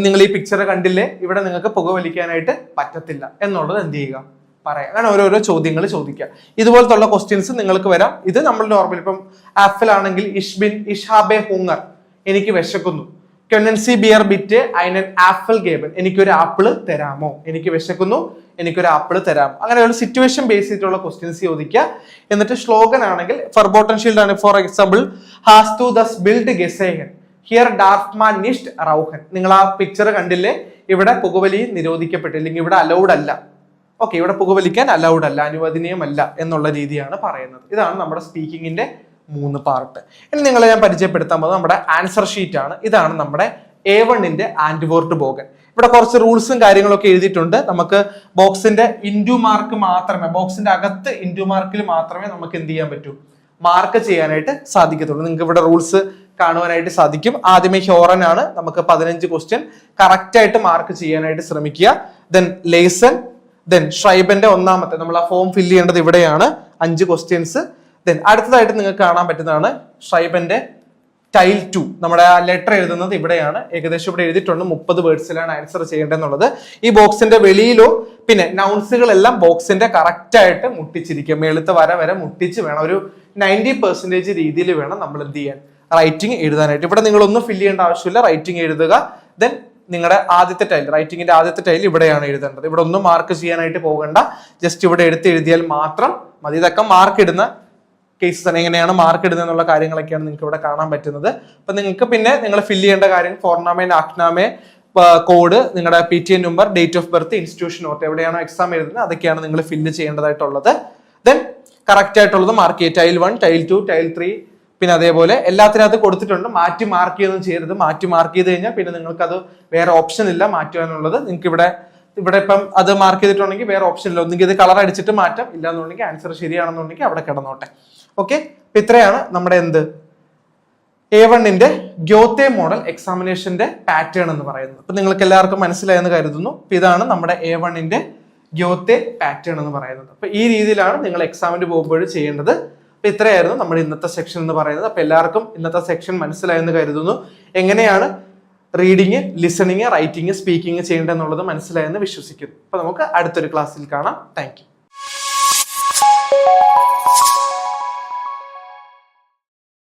നിങ്ങൾ ഈ പിക്ചർ കണ്ടില്ലേ, ഇവിടെ നിങ്ങൾക്ക് പുകവലിക്കാനായിട്ട് പറ്റത്തില്ല എന്നുള്ളത് എന്ത് ചെയ്യുക, പറയാം. അങ്ങനെ ഓരോരോ ചോദ്യങ്ങൾ ചോദിക്കുക. ഇതുപോലത്തുള്ള ക്വസ്റ്റ്യൻസ് നിങ്ങൾക്ക് വരാം. ഇത് നമ്മൾ നോർമൽ ഇപ്പം ആപ്പിൾ ആണെങ്കിൽ ഇഷ്ഹാബെ ഹുങ്ങർ, എനിക്ക് വിശക്കുന്നു. കെന്നൻസി ബിയർ ബിറ്റ് ഐനൻ ആപ്പിൾ ഗേബൻ, എനിക്കൊരു ആപ്പിള് തരാമോ, എനിക്ക് വിശക്കുന്നു, എനിക്കൊരു ആപ്പിള് തരാമോ. അങ്ങനെ ഒരു സിറ്റുവേഷൻ ബേസ് ചെയ്തിട്ടുള്ള ക്വസ്റ്റ്യൻസ് ചോദിക്കുക. എന്നിട്ട് ശ്ലോകൻ ആണെങ്കിൽ ഫെർബോട്ടൻ ഷീൽഡ് ആണ്. ഫോർ എക്സാമ്പിൾ ഹാസ് ടു ദസ് ബിൽഡ് ഗെസേഹൻ ഹിയർ ഡാർഫ്മാൻ നിഷ്ട് റൗഹൻ, നിങ്ങൾ ആ പിക്ചർ കണ്ടില്ലേ, ഇവിടെ പുകവലി നിരോധിക്കപ്പെട്ടില്ലെങ്കിൽ ഇവിടെ അലൗഡ് അല്ല. ഓക്കെ, ഇവിടെ പുകവലിക്കാൻ അലൗഡ് അല്ല, അനുവദനീയമല്ല എന്നുള്ള രീതിയാണ് പറയുന്നത്. ഇതാണ് നമ്മുടെ സ്പീക്കിങ്ങിന്റെ 3 പാർട്ട്. ഇനി നിങ്ങളെ ഞാൻ പരിചയപ്പെടുത്താൻ പോകുന്നത് നമ്മുടെ ആൻസർ ഷീറ്റ് ആണ്. ഇതാണ് നമ്മുടെ A1ന്റെ ആന്റിവേർട്ട് ബോഗൻ. ഇവിടെ കുറച്ച് റൂൾസും കാര്യങ്ങളൊക്കെ എഴുതിയിട്ടുണ്ട്. നമുക്ക് ബോക്സിന്റെ ഇൻറ്റു മാർക്ക് മാത്രമേ, ബോക്സിന്റെ അകത്ത് ഇൻറ്റു മാർക്കിൽ മാത്രമേ നമുക്ക് എന്ത് ചെയ്യാൻ പറ്റൂ, മാർക്ക് ചെയ്യാനായിട്ട് സാധിക്കത്തുള്ളൂ. നിങ്ങൾക്ക് ഇവിടെ റൂൾസ് കാണുവാനായിട്ട് സാധിക്കും. ആദ്യമേ ഹ്യോറൻ ആണ്, നമുക്ക് 15 ക്വസ്റ്റ്യൻ കറക്റ്റ് ആയിട്ട് മാർക്ക് ചെയ്യാനായിട്ട് ശ്രമിക്കുക. ദെൻ ലേസൺ, ദെൻ ഷ്രൈബന്റെ ഒന്നാമത്തെ നമ്മൾ ആ ഫോം ഫില്ല് ചെയ്യേണ്ടത് ഇവിടെയാണ്, 5 ക്വസ്റ്റ്യൻസ്. ദെൻ അടുത്തതായിട്ട് നിങ്ങൾക്ക് കാണാൻ പറ്റുന്നതാണ് ഷ്രൈബന്റെ ടൈൽ 2, നമ്മുടെ ആ ലെറ്റർ എഴുതുന്നത് ഇവിടെയാണ്. ഏകദേശം ഇവിടെ എഴുതിയിട്ടുണ്ട് 30 വേർഡ്സിലാണ് ആൻസർ ചെയ്യേണ്ടതെന്നുള്ളത്. ഈ ബോക്സിന്റെ വെളിയിലോ പിന്നെ നൗൺസുകളെല്ലാം ബോക്സിന്റെ കറക്റ്റ് ആയിട്ട് മുട്ടിച്ചിരിക്കുക, മേളത്തെ വരെ മുട്ടിച്ച് വേണം, ഒരു 90% രീതിയിൽ വേണം നമ്മൾ എന്ത് ചെയ്യാൻ, റൈറ്റിംഗ് എഴുതാനായിട്ട്. ഇവിടെ നിങ്ങളൊന്നും ഫില്ല് ചെയ്യേണ്ട ആവശ്യമില്ല, റൈറ്റിംഗ് എഴുതുക. ദെൻ നിങ്ങളുടെ ആദ്യത്തെ ടൈൽ, റൈറ്റിംഗിന്റെ ആദ്യത്തെ ടൈൽ ഇവിടെയാണ് എഴുതേണ്ടത്. ഇവിടെ ഒന്നും മാർക്ക് ചെയ്യാനായിട്ട് പോകണ്ട, ജസ്റ്റ് ഇവിടെ എഴുതിയാൽ മാത്രം മതി. ഇതൊക്കെ മാർക്ക് ഇടുന്ന കേസസ് ആണ്. എങ്ങനെയാണ് മാർക്ക് ഇടുന്നത് എന്നുള്ള കാര്യങ്ങളൊക്കെയാണ് നിങ്ങൾക്ക് ഇവിടെ കാണാൻ പറ്റുന്നത്. അപ്പൊ നിങ്ങൾക്ക് പിന്നെ നിങ്ങൾ ഫില്ല് ചെയ്യേണ്ട കാര്യം ഫോർനാമെ, നാക്നാമെ, കോഡ്, നിങ്ങളുടെ PTN number, date of birth, institution note, എവിടെയാണോ എക്സാം എഴുതുന്നത് അതൊക്കെയാണ് നിങ്ങൾ ഫില്ല് ചെയ്യേണ്ടതായിട്ടുള്ളത്. ദെൻ കറക്റ്റ് ആയിട്ടുള്ളത് മാർക്ക് ചെയ്യുക. ടൈൽ 1, ടൈൽ 2, ടൈൽ 3, പിന്നെ അതേപോലെ എല്ലാത്തിനകത്ത് കൊടുത്തിട്ടുണ്ട്. മാറ്റി മാർക്ക് ചെയ്യൊന്നും ചെയ്യരുത്. മാറ്റി മാർക്ക് ചെയ്ത് കഴിഞ്ഞാൽ പിന്നെ നിങ്ങൾക്ക് അത് വേറെ ഓപ്ഷൻ ഇല്ല മാറ്റുവാനുള്ളത്. നിങ്ങൾക്ക് ഇവിടെ ഇപ്പം അത് മാർക്ക് ചെയ്തിട്ടുണ്ടെങ്കിൽ വേറെ ഓപ്ഷൻ ഇല്ല, ഒന്നെങ്കിൽ ഇത് കളർ അടിച്ചിട്ട് മാറ്റാം, ഇല്ലാന്നുണ്ടെങ്കിൽ ആൻസർ ശരിയാണെന്നുണ്ടെങ്കിൽ അവിടെ കിടന്നോട്ടെ. ഓക്കെ, ഇത്രയാണ് നമ്മുടെ A1ന്റെ ഗ്യോത്തെ മോഡൽ എക്സാമിനേഷന്റെ പാറ്റേൺ എന്ന് പറയുന്നത്. അപ്പൊ നിങ്ങൾക്ക് എല്ലാവർക്കും മനസ്സിലായെന്ന് കരുതുന്നു. അപ്പൊ ഇതാണ് നമ്മുടെ A1ന്റെ ഗ്യോത്തെ പാറ്റേൺ എന്ന് പറയുന്നത്. അപ്പൊ ഈ രീതിയിലാണ് നിങ്ങൾ എക്സാമിന് പോകുമ്പോൾ ചെയ്യേണ്ടത്. അപ്പൊ ഇത്രയായിരുന്നു നമ്മുടെ ഇന്നത്തെ സെക്ഷൻ എന്ന് പറയുന്നത്. അപ്പൊ എല്ലാവർക്കും ഇന്നത്തെ സെക്ഷൻ മനസ്സിലായെന്ന് കരുതുന്നു. എങ്ങനെയാണ് റീഡിങ്, ലിസണിങ്, റൈറ്റിംഗ്, സ്പീക്കിംഗ് ചെയ്യേണ്ടതെന്നുള്ളത് മനസ്സിലായെന്ന് വിശ്വസിക്കുന്നു. അപ്പൊ നമുക്ക് അടുത്തൊരു ക്ലാസ്സിൽ കാണാം. Thank you.